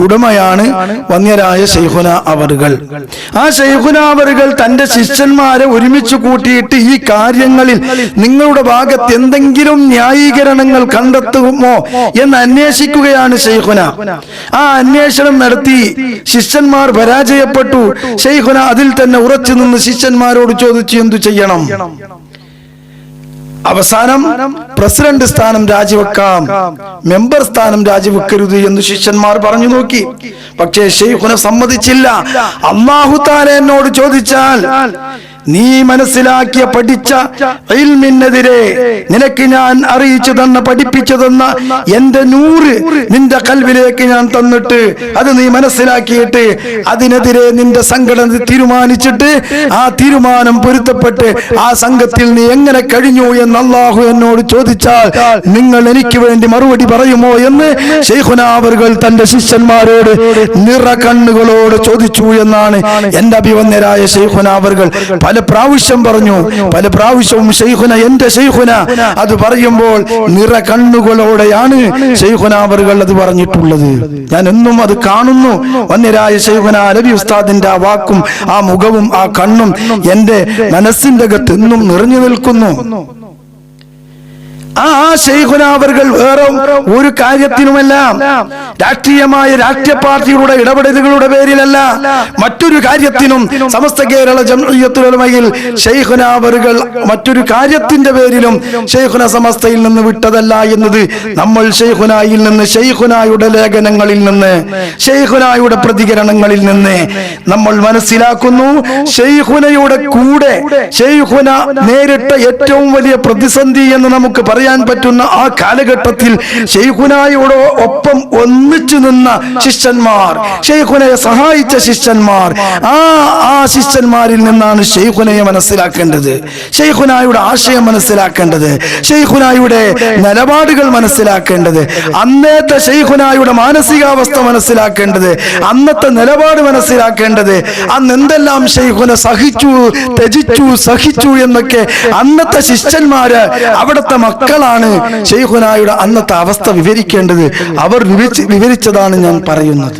ഉടമയാണ് വന്യരായ ശൈഖുനാ അവറുകൾ. ആ ശൈഖുനാ അവറുകൾ തന്റെ ശിഷ്യന്മാരെ ഒരുമിച്ച് കൂട്ടിയിട്ട് ഈ കാര്യങ്ങളിൽ നിങ്ങളുടെ ഭാഗത്ത് എന്തെങ്കിലും ന്യായീകരണങ്ങൾ കണ്ടെത്തുമോ എന്ന് അന്വേഷിക്കുകയാണ് ശൈഖുന. ആ അന്വേഷണം നടത്തി ശിഷ്യന്മാർ പരാജയപ്പെട്ടു. ശൈഖുന അതിൽ തന്നെ ഉറച്ചു നിന്ന് ശിഷ്യന്മാരോട് ചോദിച്ചു, എന്തു ചെയ്യണം? അവസാനം പ്രസിഡന്റ് സ്ഥാനം രാജിവെക്കാം, മെമ്പർ സ്ഥാനം രാജിവെക്കരുത് എന്ന് ശിഷ്യന്മാർ പറഞ്ഞു നോക്കി. പക്ഷേ ശൈഖുന സമ്മതിച്ചില്ല. അല്ലാഹു തആല എന്നോട് ചോദിച്ചാൽ നീ മനസ്സിലാക്കിയ പഠിച്ച ഇൽമിനെതിരെ നിനക്ക് ഞാൻ അറിയിച്ചു തന്ന പഠിപ്പിച്ചു തന്ന എന്റെ നൂറ് നിന്റെ കൽവിലേക്ക് ഞാൻ തന്നിട്ട് അത് നീ മനസ്സിലാക്കിയിട്ട് അതിനെതിരെ നിന്റെ സംഘടന തീരുമാനിച്ചിട്ട് ആ തീരുമാനം പൊരുത്തപ്പെട്ട് ആ സംഘത്തിൽ നീ എങ്ങനെ കഴിഞ്ഞു എന്ന് അല്ലാഹു എന്നോട് ചോദിച്ചാൽ നിങ്ങൾ എനിക്ക് വേണ്ടി മറുപടി പറയുമോ എന്ന് ശൈഖുനാ അവറുകൾ തന്റെ ശിഷ്യന്മാരോട് നിറ കണ്ണുകളോട് ചോദിച്ചു എന്നാണ് എന്റെ അഭിവന്യരായ ശൈഖുനാ അവറുകൾ പല പല പ്രാവശ്യം പറഞ്ഞു. പല പ്രാവശ്യവും ശൈഖുന, എന്റെ ശൈഖുന. അത് പറയുമ്പോൾ നിറ കണ്ണുകളോടെയാണ് ശൈഖുന അവറുകൾ അത് പറഞ്ഞിട്ടുള്ളത്. ഞാൻ എന്നും അത് കാണുന്നു. വന്യരായ ശൈഖുന അലവി ഉസ്താദിന്റെ ആ വാക്കും ആ മുഖവും ആ കണ്ണും എന്റെ മനസ്സിന്റെ അകത്ത് എന്നും നിറഞ്ഞു നിൽക്കുന്നു. ആ ശൈഖുന അവർകൾ വേറെ ഒരു കാര്യത്തിനുമല്ല, രാഷ്ട്രീയ പാർട്ടികളുടെ ഇടപെടലുകളുടെ പേരിലല്ല, മറ്റൊരു കാര്യത്തിനും സമസ്ത കേരള ജംഇയ്യത്തുൽ ഉലമയിൽ ശൈഖുന അവർകൾ മറ്റൊരു കാര്യത്തിന്റെ പേരിലും ശൈഖുന സമസ്തയിൽ നിന്ന് വിട്ടതല്ല എന്നത് നമ്മൾ ശൈഖുനായിൽ നിന്ന്, ശൈഖുനായുടെ ലേഖനങ്ങളിൽ നിന്ന്, ശൈഖുനായുടെ പ്രതികരണങ്ങളിൽ നിന്ന് നമ്മൾ മനസ്സിലാക്കുന്നു. ശൈഖുനയുടെ കൂടെ ശൈഖുന നേരിട്ട ഏറ്റവും വലിയ പ്രതിസന്ധി എന്ന് നമുക്ക് പറയാൻ പറ്റുന്ന ആ കാലഘട്ടത്തിൽ ശൈഖുനായോട് ഒപ്പം ഒന്നിച്ചു നിന്ന ശിഷ്യന്മാർ, ശൈഖുനയെ സഹായിച്ച ശിഷ്യന്മാർ, ആ ശിഷ്യന്മാരിൽ നിന്നാണ് ശൈഖുനയെ മനസ്സിലാക്കേണ്ടത്, ശൈഖുനായുടെ ആശയം മനസ്സിലാക്കേണ്ടത്, ശൈഖുനായുടെ നിലപാടുകൾ മനസ്സിലാക്കേണ്ടത്, അന്നത്തെ ശൈഖുനായുടെ മാനസികാവസ്ഥ മനസ്സിലാക്കേണ്ടത്, അന്നത്തെ നിലപാട് മനസ്സിലാക്കേണ്ടത്, അന്ന് എന്തെല്ലാം ശൈഖുന സഹിച്ചു, ത്യജിച്ചു, സഹിച്ചു എന്നൊക്കെ അന്നത്തെ ശിഷ്യന്മാര്, അവിടുത്തെ മക്കളാണ് ശൈഖുനായുടെ അന്നത്തെ അവസ്ഥ വിവരിക്കേണ്ടത്. അവർ വിവരിച്ചതാണ് ഞാൻ പറയുന്നത്.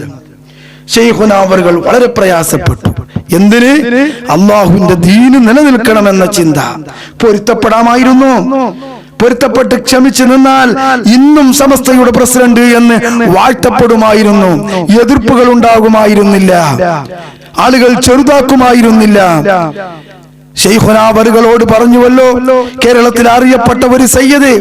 ശൈഖുന അവറുകൾ വളരെ പ്രയാസപ്പെട്ടു. എന്തിന്? അള്ളാഹുവിന്റെ ദീന് നിലനിൽക്കണമെന്ന ചിന്ത. പൊരുത്തപ്പെടാമായിരുന്നു. പൊരുത്തപ്പെട്ട് ക്ഷമിച്ചു നിന്നാൽ ഇന്നും സമസ്തയുടെ പ്രസിഡന്റ് എന്ന് വാഴ്ത്തപ്പെടുമായിരുന്നു. എതിർപ്പുകൾ ഉണ്ടാകുമായിരുന്നില്ല, ആളുകൾ ചെറുതാക്കുമായിരുന്നില്ല. ശൈഖുന അവറുകളോട് പറഞ്ഞുവല്ലോ, കേരളത്തിൽ അറിയപ്പെട്ട ഒരു സയ്യിദ്,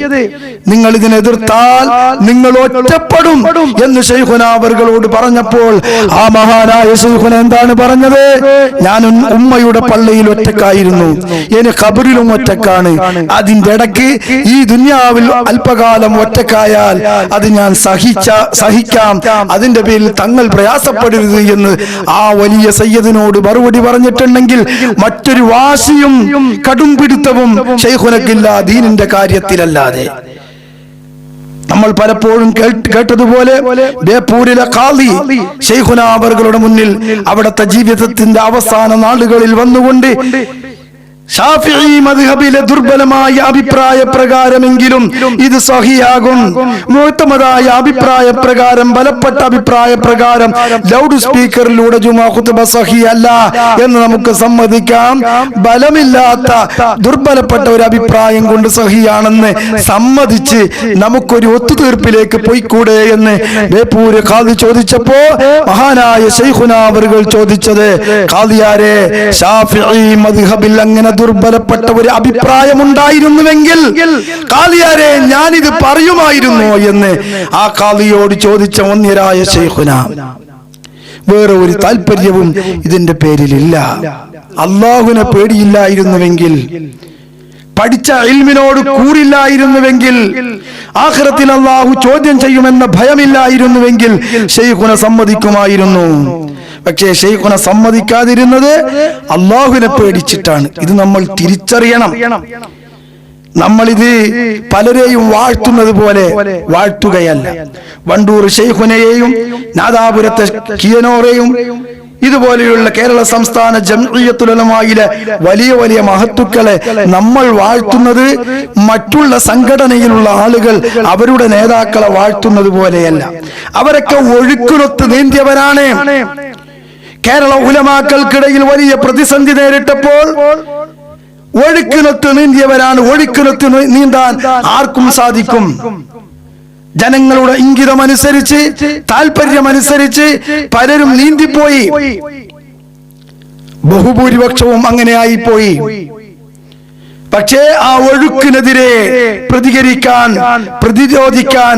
നിങ്ങൾ ഇതിനെതിർത്താൽ നിങ്ങൾ ഒറ്റപ്പെടും എന്ന് ശൈഖുന അവറുകളോട് പറഞ്ഞപ്പോൾ ആ മഹാനായ ശൈഖുന എന്താണ് പറഞ്ഞത്? ഞാൻ ഉമ്മയുടെ പള്ളിയിൽ ഒറ്റക്കായിരുന്നു, ഇനി ഖബറിലും ഒറ്റക്കാണ്. അതിന്റെ ഇടയ്ക്ക് ഈ ദുനിയാവിൽ അല്പകാലം ഒറ്റക്കായാൽ അത് ഞാൻ സഹിക്കാം, അതിന്റെ പേരിൽ തങ്ങൾ പ്രയാസപ്പെടരുത് എന്ന് ആ വലിയ സയ്യിദിനോട് മറുപടി പറഞ്ഞിട്ടുണ്ടെങ്കിൽ മറ്റൊരു വാശിയും കടുംപിടുത്തവും ശൈഖുനക്കില്ല ദീനിന്റെ കാര്യത്തിലല്ലാതെ. നമ്മൾ പലപ്പോഴും കേട്ടതുപോലെ ബേപ്പൂരിലെ ഖാദി ശൈഖുന അവറുകളുടെ മുന്നിൽ അവിടുത്തെ ജീവിതത്തിന്റെ അവസാന നാളുകളിൽ വന്നുകൊണ്ട് ഷാഫിഈ മദ്ഹബിലെ ദുർബലമായ അഭിപ്രായ പ്രകാരമെങ്കിലും ഇത് സഹിയാകും, മുഅ്തമദായ അഭിപ്രായ പ്രകാരം, ബലപ്പെട്ട അഭിപ്രായ പ്രകാരം ലൗഡ് സ്പീക്കറിലൂടെ ജുമാ ഖുതുബ സഹിയല്ല എന്ന് നമുക്ക് സമ്മതിക്കാം. ബലമില്ലാത്ത ദുർബലപ്പെട്ട ഒരു അഭിപ്രായം കൊണ്ട് സഹിയാണെന്ന് സമ്മതിച്ച് നമുക്കൊരു ഒത്തുതീർപ്പിലേക്ക് പോയിക്കൂടെ എന്ന് ബേപ്പൂര് ഖാദി ചോദിച്ചപ്പോ മഹാനായ ശൈഖുന അവറുകൾ ചോദിച്ചത്, ഖാദിയാരെ, ഷാഫിഈ മദ്ഹബിൽ അങ്ങനെ ദുർബലപ്പെട്ട ഒരു അഭിപ്രായം ഉണ്ടായിരുന്നുവെങ്കിൽ ഖാദിയാരെ ഞാനിത് പറയുമായിരുന്നു എന്ന് ആ ഖാദിയോട് ചോദിച്ച വന്യരായ ശൈഖുന. വേറെ ഒരു താല്പര്യവും ഇതിന്റെ പേരിലില്ല. അല്ലാഹുവിനെ പേടിയില്ലായിരുന്നുവെങ്കിൽ, പഠിച്ച ഇൽമിനോട് കൂറില്ലായിരുന്നുവെങ്കിൽ, ആഖിറത്തിൽ അല്ലാഹു ചോദ്യം ചെയ്യുമെന്ന ഭയമില്ലായിരുന്നുവെങ്കിൽ ശൈഖുന സമ്മതിക്കുമായിരുന്നു. പക്ഷേ ശൈഖുന സമ്മതിക്കാതിരുന്നത് അല്ലാഹുവിനെ പേടിച്ചിട്ടാണ്. ഇത് നമ്മൾ തിരിച്ചറിയണം. നമ്മളിത് പലരെയും വാഴ്ത്തുന്നത് പോലെ വാഴ്ത്തുകയല്ല. വണ്ടൂർ ശൈഖുനയെയും നാദാപുരത്തെ കിയനോറെയും ഇതുപോലെയുള്ള കേരള സംസ്ഥാന ജംഇയ്യത്തുൽ ഉലമായിലെ വലിയ വലിയ മഹത്തുക്കളെ നമ്മൾ വാഴ്ത്തുന്നത് മറ്റുള്ള സംഘടനയിലുള്ള ആളുകൾ അവരുടെ നേതാക്കളെ വാഴ്ത്തുന്നത് പോലെയല്ല. അവരൊക്കെ ഒഴുക്കിനൊത്ത് നീന്തിയവരാണ്. കേരള ഉലമാക്കൾക്കിടയിൽ വലിയ പ്രതിസന്ധി നേരിട്ടപ്പോൾ ഒഴുക്കിനൊത്ത് നീന്തിയവരാണ്. ഒഴുക്കിനൊത്ത് നീന്താൻ ആർക്കും സാധിക്കും. ജനങ്ങളുടെ ഇംഗിതമനുസരിച്ച്, താല്പര്യമനുസരിച്ച് പലരും നീന്തിപ്പോയി. ബഹുഭൂരിപക്ഷവും അങ്ങനെയായിപ്പോയി. പക്ഷേ ആ ഒഴുക്കിനെതിരെ പ്രതികരിക്കാൻ, പ്രതിരോധിക്കാൻ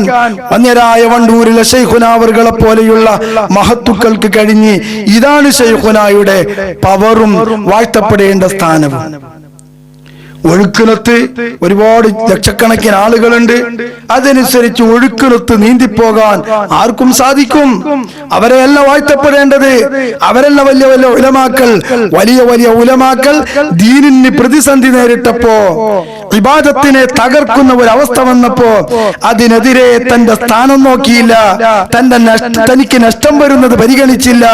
വന്യരായ വണ്ടൂരിലെ ശൈഖുന അവറുകളെ പോലെയുള്ള മഹത്തുക്കൾക്ക് കഴിഞ്ഞ്. ഇതാണ് ശൈഖുനായുടെ പവറും വാഴ്ത്തപ്പെടേണ്ട സ്ഥാനവും. ഒഴുക്കിനൊത്ത് ഒരുപാട് ലക്ഷക്കണക്കിന് ആളുകളുണ്ട്. അതനുസരിച്ച് ഒഴുക്കിനൊത്ത് നീന്തിപ്പോകാൻ ആർക്കും സാധിക്കും. അവരെയല്ല വാഴ്ത്തപ്പെടേണ്ടത്. അവരല്ല വലിയ വലിയ ഉലമാക്കൾ. വലിയ വലിയ ഉലമാക്കൾ ദീനിന് പ്രതിസന്ധി നേരിട്ടപ്പോ, ഇബാദത്തിനെ തകർക്കുന്ന ഒരു അവസ്ഥ വന്നപ്പോ അതിനെതിരെ തന്റെ സ്ഥാനം നോക്കിയില്ല, തനിക്ക് നഷ്ടം വരുന്നത് പരിഗണിച്ചില്ല,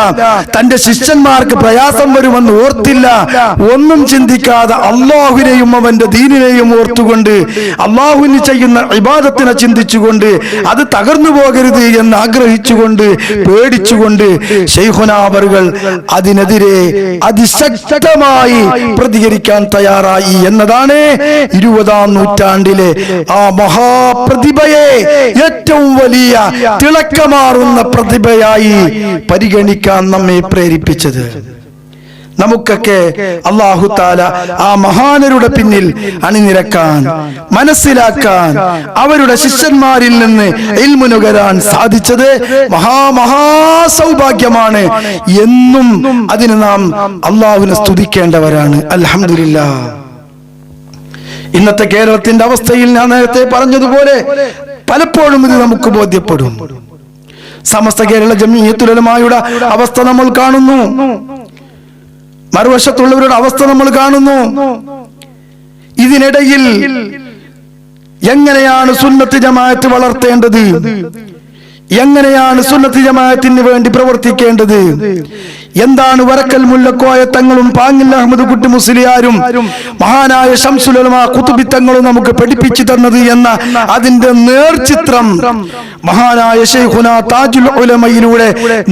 തന്റെ ശിഷ്യന്മാർക്ക് പ്രയാസം വരുമെന്ന് ഓർത്തില്ല. ഒന്നും ചിന്തിക്കാതെ അള്ളാഹുവിനെയും അവന്റെ ദീനിനെയും ഓർത്തുകൊണ്ട് അള്ളാഹുവിന് ചെയ്യുന്ന ഇബാദത്തിനെ ചിന്തിച്ചുകൊണ്ട് അത് തകർന്നു പോകരുത് എന്ന് ആഗ്രഹിച്ചുകൊണ്ട് പേടിച്ചുകൊണ്ട് ശൈഖുനാ അവറുകൾ അതിനെതിരെ അതിശക്തമായി പ്രതികരിക്കാൻ തയ്യാറായി എന്നതാണ് 20-ാം നൂറ്റാണ്ടിലെ ആ മഹാപ്രതിഭയെ ഏറ്റവും വലിയ തിളക്കമാറുന്ന പ്രതിഭയായി പരിഗണിക്കാൻ നമ്മെ പ്രേരിപ്പിച്ചത്. നമുക്കൊക്കെ അല്ലാഹു തആല ആ മഹാനരുടെ പിന്നിൽ അണിനിരക്കാൻ, മനസ്സിലാക്കാൻ, അവരുടെ ശിഷ്യന്മാരിൽ നിന്ന് ഇൽമു നുകരാൻ സാധിച്ചത് മഹാസൗഭാഗ്യമാണ്. എന്നും അതിന് നാം അല്ലാഹുവിനെ സ്തുതിക്കേണ്ടവരാണ്. അൽഹംദുലില്ലാഹ്. ഇന്നത്തെ കേരളത്തിന്റെ അവസ്ഥയിൽ ഞാൻ നേരത്തെ പറഞ്ഞതുപോലെ പലപ്പോഴും ഇത് നമുക്ക് ബോധ്യപ്പെടും. സമസ്ത കേരള ജംഇയ്യത്തുൽ ഉലമായുടെ അവസ്ഥ നമ്മൾ കാണുന്നു, മറുവശത്തുള്ളവരുടെ അവസ്ഥ നമ്മൾ കാണുന്നു. ഇതിനിടയിൽ എങ്ങനെയാണ് സുന്നത്ത് ജമാഅത്ത് വളർത്തേണ്ടത്, എങ്ങനെയാണ് സുന്നത്ത് ജമാഅത്തിന് വേണ്ടി പ്രവർത്തിക്കേണ്ടത്, എന്താണ് വരക്കൽ മുല്ലക്കോയ തങ്ങളും പാങ്ങിൽ അഹമ്മദ് കുട്ടി മുസ്ലിയാരും മഹാനായ ശംസുൽ ഉലമാ ഖുതുബി തങ്ങളും നമുക്ക് പഠിപ്പിച്ചു തന്നത് എന്ന അതിന്റെ നേർചിത്രം മഹാനായ ശൈഖുനാ താജുൽ ഉലമയിലൂടെ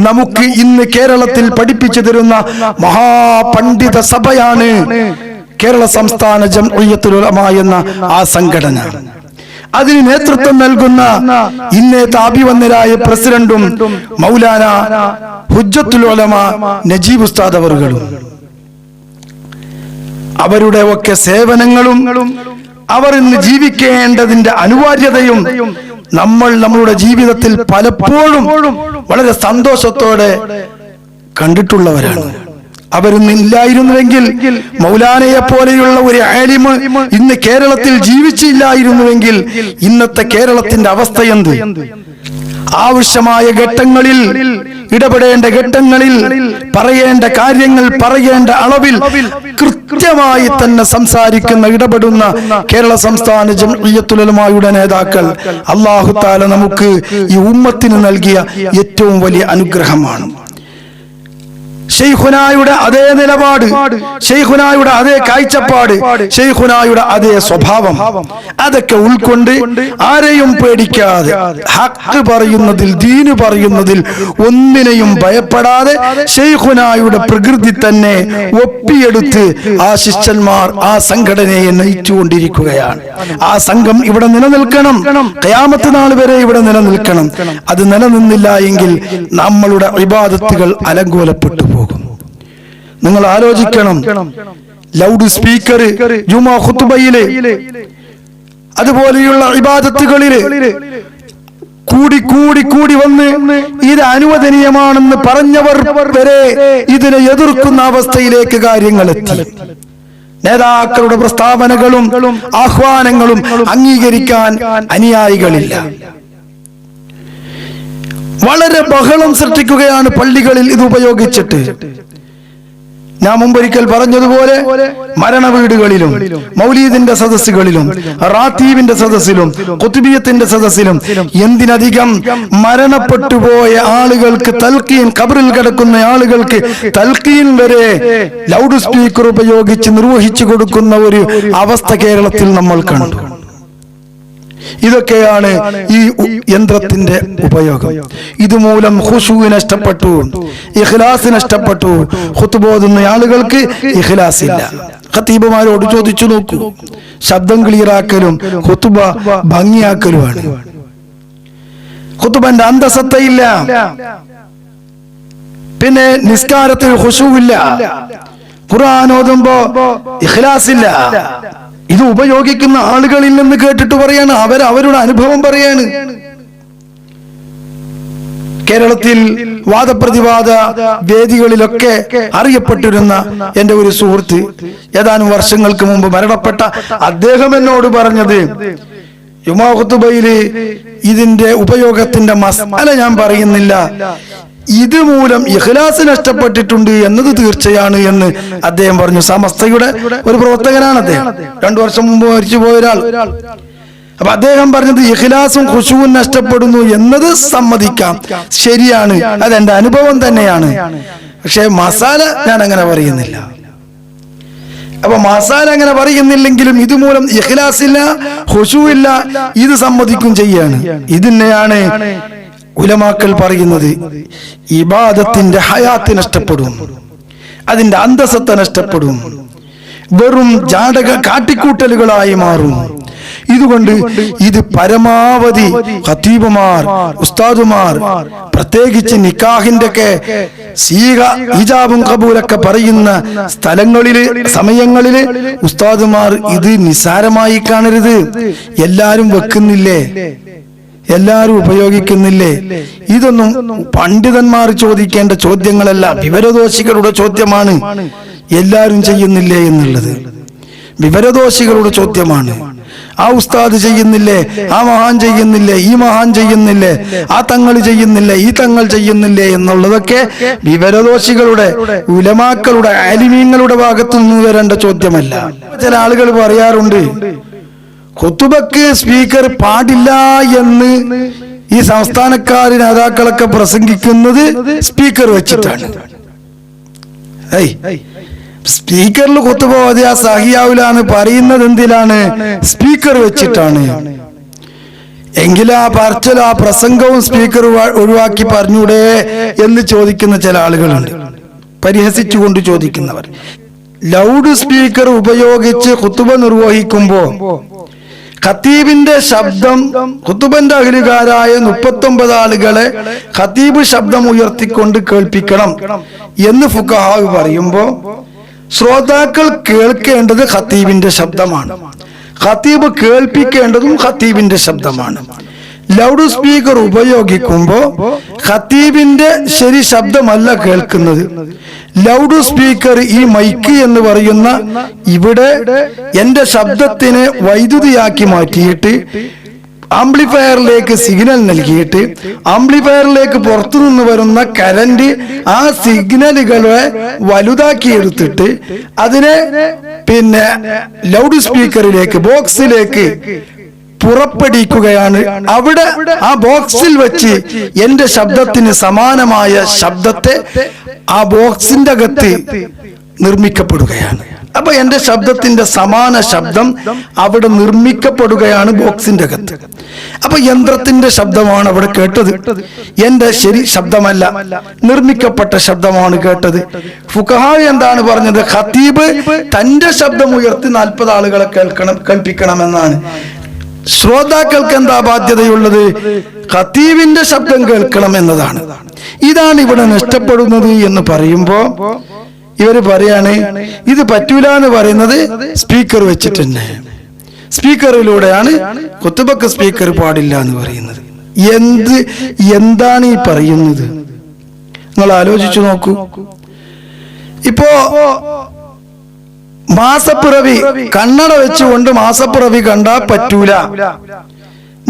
നമുക്ക് ഇന്ന് കേരളത്തിൽ പഠിപ്പിച്ചു തരുന്ന മഹാപണ്ഡിത സഭയാണ് കേരള സംസ്ഥാന ജംഇയ്യത്തുൽ ഉലമാ എന്ന ആ സംഘടന. അതിന് നേതൃത്വം നൽകുന്ന ഇന്നത്തെ അഭിവന്ദനായ പ്രസിഡന്റും മൗലാന ഹുജ്ജത്തുൽ ഉലമ നജീബ് ഉസ്താദ് അവറുകളും അവരുടെ ഒക്കെ സേവനങ്ങളും അവർ ഇന്ന് ജീവിക്കേണ്ടതിന്റെ അനിവാര്യതയും നമ്മൾ നമ്മളുടെ ജീവിതത്തിൽ പലപ്പോഴും വളരെ സന്തോഷത്തോടെ കണ്ടിട്ടുള്ളവരാണ്. അവരൊന്നും ഇല്ലായിരുന്നുവെങ്കിൽ, മൗലാനയെ പോലെയുള്ള ഒരു ആലിമ് ഇന്ന് കേരളത്തിൽ ജീവിച്ചില്ലായിരുന്നുവെങ്കിൽ ഇന്നത്തെ കേരളത്തിന്റെ അവസ്ഥ എന്ത്? ആവശ്യമായ ഘട്ടങ്ങളിൽ, ഇടപെടേണ്ട ഘട്ടങ്ങളിൽ, പറയേണ്ട കാര്യങ്ങൾ പറയേണ്ട അളവിൽ കൃത്യമായി തന്നെ സംസാരിക്കുന്ന, ഇടപെടുന്ന കേരള സംസ്ഥാന ജംഇയ്യത്തുൽ ഉലമായുടെ നേതാക്കൾ അല്ലാഹു തആല നമുക്ക് ഈ ഉമ്മത്തിന് നൽകിയ ഏറ്റവും വലിയ അനുഗ്രഹമാണ്. ശൈഖുനായുടെ അതേ നിലപാട്, ശൈഖുനായുടെ അതേ കാഴ്ചപ്പാട്, ശൈഖുനായുടെ അതേ സ്വഭാവം, അതൊക്കെ ഉൾക്കൊണ്ട് ആരെയും പേടിക്കാതെ ഹക്ക് പറയുന്നതിൽ, ദീന് പറയുന്നതിൽ ഒന്നിനെയും ഭയപ്പെടാതെ ശൈഖുനായുടെ പ്രകൃതി തന്നെ ഒപ്പിയെടുത്ത് ആ ശിഷ്യന്മാർ ആ സംഘടനയെ നയിച്ചുകൊണ്ടിരിക്കുകയാണ്. ആ സംഘം ഇവിടെ നിലനിൽക്കണം, ഖിയാമത്ത് നാൾ വരെ ഇവിടെ നിലനിൽക്കണം. അത് നിലനിന്നില്ല എങ്കിൽ നമ്മളുടെ ഇബാദത്തുകൾ അലങ്കോലപ്പെട്ടു പോകും. നിങ്ങൾ ആലോചിക്കണം, ലൗഡ് സ്പീക്കർ ജുമാ ഖുതുബയിലെ അതുപോലെയുള്ള ഇബാദത്തുകളില് കൂടി കൂടി കൂടി വന്ന് ഇത് അനുവദനീയമാണെന്ന് പറഞ്ഞവർ വരെ ഇതിനെ എതിർക്കുന്ന അവസ്ഥയിലേക്ക് കാര്യങ്ങൾ എത്തി. നേതാക്കളുടെ പ്രസ്താവനകളും ആഹ്വാനങ്ങളും അംഗീകരിക്കാൻ അനുയായികളില്ല. വളരെ ബഹളം സൃഷ്ടിക്കുകയാണ് പള്ളികളിൽ ഇത് ഉപയോഗിച്ചിട്ട്. ഞാൻ മുമ്പൊരിക്കൽ പറഞ്ഞതുപോലെ മരണ വീടുകളിലും മൗലീദിന്റെ സദസ്സുകളിലും റാത്തീബിന്റെ സദസ്സിലും ഖുതുബിയത്തിന്റെ സദസ്സിലും എന്തിനധികം മരണപ്പെട്ടുപോയ ആളുകൾക്ക് തൽഖീൻ, ഖബറിൽ കിടക്കുന്ന ആളുകൾക്ക് തൽഖീൻ വരെ ലൗഡ് സ്പീക്കർ ഉപയോഗിച്ച് നിർവഹിച്ചു കൊടുക്കുന്ന ഒരു അവസ്ഥ കേരളത്തിൽ നമ്മൾ കണ്ടു. ഇതൊക്കെയാണ് ഈ യന്ത്രത്തിന്റെ ഉപയോഗം. ഇതുമൂലം ഖുശൂ നഷ്ടപ്പെട്ടു, ഇഖ്ലാസ് നഷ്ടപ്പെട്ടു. ഖുതുബ ഓതുന്ന ആളുകൾക്ക് ഇഖ്ലാസ് ഇല്ല. ഖതീബുമാരോട് ചോദിച്ചു നോക്കൂ, ശബ്ദം ക്ലിയറാക്കലും ഖുതുബ ഭംഗിയാക്കലുമാണ്. ഖുതുബന്റെ അന്തസത്തയില്ല, പിന്നെ നിസ്കാരത്തിൽ ഖുശൂ ഇല്ല, ഖുർആൻ ഓതുമ്പോ ഇഖ്ലാസ് ഇല്ല. ഇത് ഉപയോഗിക്കുന്ന ആളുകളിൽ നിന്ന് കേട്ടിട്ട് പറയാണ്, അവരുടെ അനുഭവം പറയാണ്. കേരളത്തിൽ വാദപ്രതിവാദ വേദികളിലൊക്കെ അറിയപ്പെട്ടിരുന്ന എൻ്റെ ഒരു സുഹൃത്ത് ഏതാനും വർഷങ്ങൾക്ക് മുമ്പ് മരണപ്പെട്ട അദ്ദേഹം എന്നോട് പറഞ്ഞത്, ജുമാ ഖുതുബയില് ഇതിന്റെ ഉപയോഗത്തിന്റെ മസാല ഞാൻ പറയുന്നില്ല, ഇതുമൂലം ഇഖ്ലാസ് നഷ്ടപ്പെട്ടിട്ടുണ്ട് എന്നത് തീർച്ചയാണ് എന്ന് അദ്ദേഹം പറഞ്ഞു. സമസ്തയുടെ ഒരു പ്രവർത്തകനാണ് അദ്ദേഹം, 2 വർഷം മുമ്പ് മരിച്ചു പോയ ഒരാൾ. അപ്പൊ അദ്ദേഹം പറഞ്ഞത് ഇഖ്ലാസും ഖുശൂഉം നഷ്ടപ്പെടുന്നു എന്നത് സമ്മതിക്കാം, ശരിയാണ്, അതെന്റെ അനുഭവം തന്നെയാണ്. പക്ഷെ മസാല ഞാൻ അങ്ങനെ പറയുന്നില്ല. അപ്പൊ മസാല അങ്ങനെ പറയുന്നില്ലെങ്കിലും ഇതുമൂലം ഇഖ്ലാസ് ഇല്ല, ഖുശൂ ഇല്ല, ഇത് സമ്മതിക്കും ചെയ്യാണ്. ഇതിനെയാണ് ഉലമാക്കൾ പറയുന്നത് ഇബാദത്തിന്റെ ഹയാത്ത് നഷ്ടപ്പെടും, അതിന്റെ അന്തസത്ത നഷ്ടപ്പെടും, വെറും ജാടക കാട്ടിക്കൂട്ടലുകളായി മാറും. ഇതുകൊണ്ട് ഇത് പരമാവധി ഖതീബുമാർ, ഉസ്താദുമാർ, പ്രത്യേകിച്ച് നിക്കാഹിന്റെ ഒക്കെ സീഗ ഇജാബും ഖബൂലൊക്കെ പറയുന്ന സ്ഥലങ്ങളില് സമയങ്ങളില് ഉസ്താദുമാർ ഇത് നിസ്സാരമായി കാണരുത്. എല്ലാരും വെക്കുന്നില്ലേ, എല്ലാരും ഉപയോഗിക്കുന്നില്ലേ? ഇതൊന്നും പണ്ഡിതന്മാർ ചോദിക്കേണ്ട ചോദ്യങ്ങളല്ല, വിവരദോഷികളുടെ ചോദ്യമാണ്. എല്ലാരും ചെയ്യുന്നില്ലേ എന്നുള്ളത് വിവരദോഷികളുടെ ചോദ്യമാണ്. ആ ഉസ്താദ് ചെയ്യുന്നില്ലേ, ആ മഹാൻ ചെയ്യുന്നില്ലേ, ഈ മഹാൻ ചെയ്യുന്നില്ലേ, ആ തങ്ങൾ ചെയ്യുന്നില്ലേ, ഈ തങ്ങൾ ചെയ്യുന്നില്ലേ എന്നുള്ളതൊക്കെ വിവരദോഷികളുടെ, ഉലമാക്കളുടെ, ആലിമീങ്ങളുടെ ഭാഗത്തു നിന്ന് വരേണ്ട ചോദ്യമല്ല. ചില ആളുകൾ പറയാറുണ്ട് ഖുതുബക്ക് സ്പീക്കർ പാടില്ല എന്ന് ഈ സംസ്ഥാനക്കാര് നേതാക്കളൊക്കെ പ്രസംഗിക്കുന്നത് സ്പീക്കർ വെച്ചിട്ടാണ്. സ്പീക്കറിൽ ഖുതുബ ഓതിയാ സഹിയാവില്ല എന്ന് പറയുന്നത് എന്തിലാണ്? സ്പീക്കർ വെച്ചിട്ടാണ്. എങ്കിലും ആ പറച്ചിലും ആ പ്രസംഗവും സ്പീക്കർ ഒഴിവാക്കി പറഞ്ഞൂടെ എന്ന് ചോദിക്കുന്ന ചില ആളുകളുണ്ട്, പരിഹസിച്ചുകൊണ്ട് ചോദിക്കുന്നവർ. ലൗഡ് സ്പീക്കർ ഉപയോഗിച്ച് ഖുതുബ നിർവഹിക്കുമ്പോ ഖതീബിന്റെ ശബ്ദം, ഖുതുബന്റെ അഹ്ലുകാരായ 39 ആളുകളെ ഖതീബ് ശബ്ദം ഉയർത്തിക്കൊണ്ട് കേൾപ്പിക്കണം എന്ന് ഫുഖഹാ പറയുമ്പോ ശ്രോതാക്കൾ കേൾക്കേണ്ടത് ഖതീബിന്റെ ശബ്ദമാണ്, ഖതീബ് കേൾപ്പിക്കേണ്ടതും ഖതീബിന്റെ ശബ്ദമാണ്. ലൗഡ് സ്പീക്കർ ഉപയോഗിക്കുമ്പോ ഖതീബിന്റെ ശരി ശബ്ദമല്ല കേൾക്കുന്നത്. ലൗഡ് സ്പീക്കർ, ഈ മൈക്ക് എന്ന് പറയുന്ന ഇവിടെ എന്റെ ശബ്ദത്തിനെ വൈദ്യുതിയാക്കി മാറ്റിയിട്ട് ആംപ്ലിഫയറിലേക്ക് സിഗ്നൽ നൽകിയിട്ട് ആംപ്ലിഫയറിലേക്ക് പുറത്തുനിന്ന് വരുന്ന കറന്റ് ആ സിഗ്നലുകളെ വലുതാക്കിയെടുത്തിട്ട് അതിനെ പിന്നെ ലൗഡ് സ്പീക്കറിലേക്ക്, ബോക്സിലേക്ക് പുറപ്പെടുവിക്കുകയാണ്. അവിടെ ആ ബോക്സിൽ വെച്ച് എന്റെ ശബ്ദത്തിന് സമാനമായ ശബ്ദത്തെ ആ ബോക്സിന്റെ അകത്ത് നിർമ്മിക്കപ്പെടുകയാണ്. അപ്പൊ എന്റെ ശബ്ദത്തിന്റെ സമാന ശബ്ദം അവിടെ നിർമ്മിക്കപ്പെടുകയാണ് ബോക്സിന്റെ അകത്ത്. അപ്പൊ യന്ത്രത്തിന്റെ ശബ്ദമാണ് അവിടെ കേട്ടത്, എന്റെ ശരി ശബ്ദമല്ല, നിർമ്മിക്കപ്പെട്ട ശബ്ദമാണ് കേട്ടത്. ഫുഖഹാ എന്താണ് പറഞ്ഞത്? ഖതീബ് തന്റെ ശബ്ദം ഉയർത്തി 40 ആളുകളെ കേൾപ്പിക്കണമെന്നാണ്. ശ്രോതാക്കൾക്ക് എന്താ ബാധ്യതയുള്ളത്? ഖതീബിന്റെ ശബ്ദം കേൾക്കണം എന്നതാണ്. ഇതാണ് ഇവിടെ നഷ്ടപ്പെടുന്നത് എന്ന് പറയുമ്പോ ഇവര് പറയാണ് ഇത് പറ്റൂല എന്ന് പറയുന്നത് സ്പീക്കർ വെച്ചിട്ടുണ്ട്, സ്പീക്കറിലൂടെയാണ് ഖുതുബക്ക് സ്പീക്കർ പാടില്ല എന്ന് പറയുന്നത്. എന്താണ് ഈ പറയുന്നത്? നിങ്ങൾ ആലോചിച്ചു നോക്കൂ. ഇപ്പോ മാസപ്പിറവി, കണ്ണട വെച്ചുകൊണ്ട് മാസപ്പിറവി കണ്ടാ പറ്റൂല,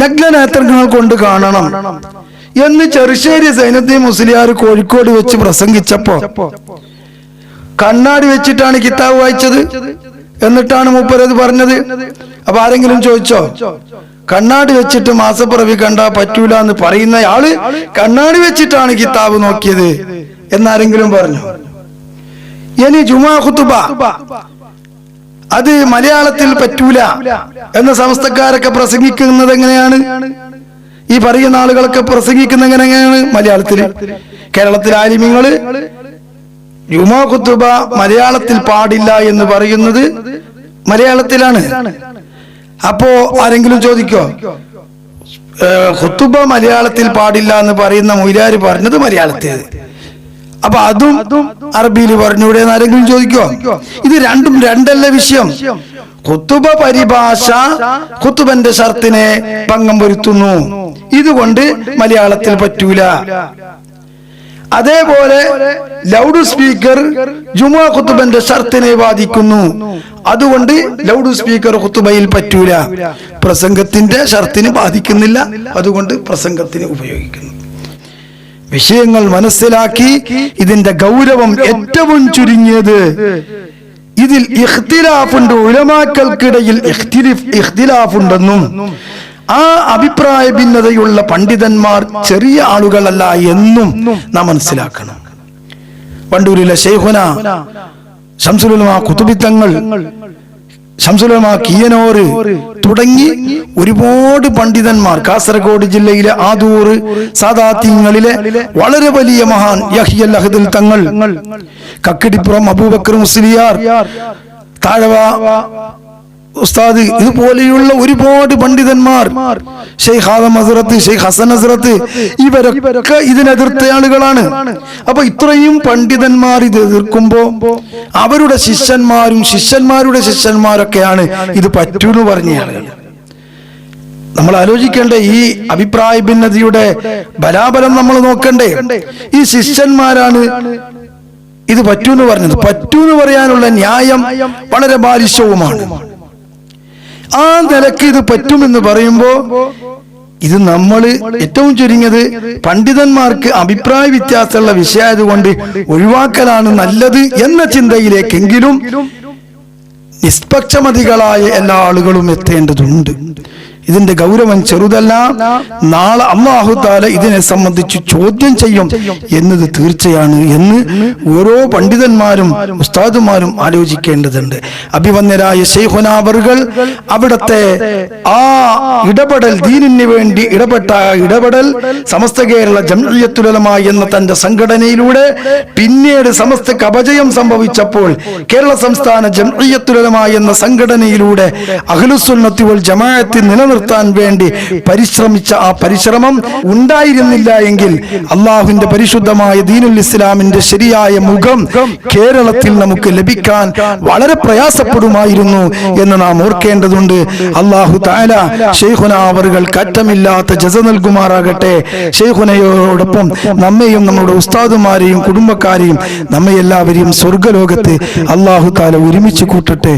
നഗ്നനേത്രങ്ങൾ കൊണ്ട് കാണണം എന്ന് ചെറുശ്ശേരി സൈനുദ്ദീൻ മുസ്ലിയാർ കോഴിക്കോട് വെച്ച് പ്രസംഗിച്ചപ്പോ കണ്ണാടി വെച്ചിട്ടാണ് കിതാബ് വായിച്ചത്, എന്നിട്ടാണ് മൂപ്പരത് പറഞ്ഞത്. അപ്പൊ ആരെങ്കിലും ചോദിച്ചോ? കണ്ണാടി വെച്ചിട്ട് മാസപ്പിറവി കണ്ടാ പറ്റൂല എന്ന് പറയുന്ന ആള് കണ്ണാടി വെച്ചിട്ടാണ് കിതാബ് നോക്കിയത് എന്നാരെങ്കിലും പറഞ്ഞു? ഇനി ജുമാ ഖുതുബ അത് മലയാളത്തിൽ പറ്റൂല എന്ന സമസ്തക്കാരൊക്കെ പ്രസംഗിക്കുന്നത് എങ്ങനെയാണ്? ഈ പറയുന്ന ആളുകളൊക്കെ പ്രസംഗിക്കുന്നത് എങ്ങനെയാണ്? മലയാളത്തില്. കേരളത്തിലെ ആലിമീങ്ങള് ജുമാ ഖുതുബ മലയാളത്തിൽ പാടില്ല എന്ന് പറയുന്നത് മലയാളത്തിലാണ്. അപ്പോ ആരെങ്കിലും ചോദിക്കോ ഖുതുബ മലയാളത്തിൽ പാടില്ല എന്ന് പറയുന്ന മൗലാരി പറഞ്ഞത് മലയാളത്തിൽ? അപ്പൊ അതും അറബിയിൽ പറഞ്ഞൂടെ എന്ന് ആരെങ്കിലും ചോദിക്കോ? ഇത് രണ്ടും രണ്ടല്ല വിഷയം. ഖുതുബ പരിഭാഷ ഖുതുബന്റെ ഷർത്തിനെ ഭംഗം വരുത്തുന്നു, ഇതുകൊണ്ട് മലയാളത്തിൽ പറ്റൂല. അതേപോലെ ലൗഡ് സ്പീക്കർ ജുമുഅ ഖുതുബന്റെ ഷർത്തിനെ ബാധിക്കുന്നു, അതുകൊണ്ട് ലൗഡ് സ്പീക്കർ ഖുതുബയിൽ പറ്റൂല. പ്രസംഗത്തിന്റെ ഷർത്തിന് ബാധിക്കുന്നില്ല, അതുകൊണ്ട് പ്രസംഗത്തിന് ഉപയോഗിക്കുന്നു. വിഷയങ്ങൾ മനസ്സിലാക്കി ഇതിന്റെ ഗൗരവം ഏറ്റവും ചുരുങ്ങിയത് ഇതിൽ ഇഖ്തിലാഫുണ്ട്, ഉലമാക്കൾക്കിടയിൽ ഇഖ്തിലാഫുണ്ടെന്നും ആ അഭിപ്രായ ഭിന്നതയുള്ള പണ്ഡിതന്മാർ ചെറിയ ആളുകളല്ല എന്നും നാം മനസ്സിലാക്കണം. വണ്ടൂരിലെ ശൈഖുന ശംസുൽ ഉലമാ ഖുതുബി തങ്ങൾ, ശംസുൽ ഉലമാ കിയനോറ് തുടങ്ങി ഒരുപാട് പണ്ഡിതന്മാർ, കാസർഗോഡ് ജില്ലയിലെ ആദൂർ സാദാത്യങ്ങളിലെ വളരെ വലിയ മഹാൻ യഹ്യൽ അഹ്ദൽ തങ്ങൾ, കക്കിടിപ്പുറം അബൂബക്കർ മുസ്ലിയാർ, താഴവ ഉസ്താദ്, ഇതുപോലെയുള്ള ഒരുപാട് പണ്ഡിതന്മാർ, ഷെയ്ഖ് ആദം ഹസ്രത്ത്, ഷെയ്ഖ് ഹസൻ ഹസ്രത്ത്, ഇവരൊക്കെ ഇതിനെതിർത്ത ആളുകളാണ്. അപ്പൊ ഇത്രയും പണ്ഡിതന്മാർ ഇത് എതിർക്കുമ്പോ അവരുടെ ശിഷ്യന്മാരും ശിഷ്യന്മാരുടെ ശിഷ്യന്മാരൊക്കെയാണ് ഇത് പറ്റൂന്ന് പറഞ്ഞ ആളുകൾ. നമ്മൾ ആലോചിക്കേണ്ടേ ഈ അഭിപ്രായ ഭിന്നതയുടെ ബലാബലം നമ്മൾ നോക്കണ്ടേ. ഈ ശിഷ്യന്മാരാണ് ഇത് പറ്റൂന്ന് പറഞ്ഞത്. പറ്റൂന്ന് പറയാനുള്ള ന്യായം വളരെ ബാലിശവുമാണ്. ആ നിലക്ക് ഇത് പറ്റുമെന്ന് പറയുമ്പോ ഇത് നമ്മൾ ഏറ്റവും ചുരുങ്ങിയത് പണ്ഡിതന്മാർക്ക് അഭിപ്രായ വ്യത്യാസമുള്ള വിഷയമായതുകൊണ്ട് ഒഴിവാക്കലാണ് നല്ലത് എന്ന ചിന്തയിലേക്കെങ്കിലും നിഷ്പക്ഷമതികളായ എല്ലാ ആളുകളും എത്തേണ്ടതുണ്ട്. ഇതിന്റെ ഗൗരവം ചെറുതല്ല. നാളെ അല്ലാഹു തആല ഇതിനെ സംബന്ധിച്ച് ചോദ്യം ചെയ്യും എന്നത് തീർച്ചയാണ് എന്ന് ഓരോ പണ്ഡിതന്മാരും ഉസ്താദുമാരും ആലോചിക്കേണ്ടതുണ്ട്. അഭിവന്യരായ ശൈഖുന അവർകൾ അവിടത്തെ ആ ഇടപെടൽ, ദീനിന് വേണ്ടി ഇടപെട്ട ഇടപെടൽ സമസ്ത കേരള ജംഇയ്യത്തുൽ ഉലമാ എന്ന തന്റെ സംഘടനയിലൂടെ പിന്നീട് സമസ്തക്ക് അപജയം സംഭവിച്ചപ്പോൾ കേരള സംസ്ഥാന ജംഇയ്യത്തുൽ ഉലമാ എന്ന സംഘടനയിലൂടെ അഹ്ലുസുന്നത്തി വൽ ജമാഅത്ത് നിലനിർത്താൻ വേണ്ടി പരിശ്രമിച്ച ആ പരിശ്രമം ഉണ്ടായിരുന്നില്ല എങ്കിൽ അള്ളാഹുവിന്റെ പരിശുദ്ധമായ ദീനുൽ ഇസ്ലാമിന്റെ ശരിയായ മുഖം കേരളത്തിൽ നമുക്ക് ലഭിക്കാൻ വളരെ പ്രയാസപ്പെടുമായിരുന്നു എന്ന് നാം ഓർക്കേണ്ടതുണ്ട്. അള്ളാഹു തആല ശൈഖുന അവറുകൾ കറ്റമില്ലാത്ത ജസ നൽകുമാറാകട്ടെ. ശൈഖുനയോടൊപ്പം നമ്മെയും നമ്മുടെ ഉസ്താദുമാരെയും കുടുംബക്കാരെയും നമ്മെ എല്ലാവരെയും സ്വർഗ്ഗലോകത്ത് അള്ളാഹു തആല ഒരുമിച്ച് കൂട്ടട്ടെ.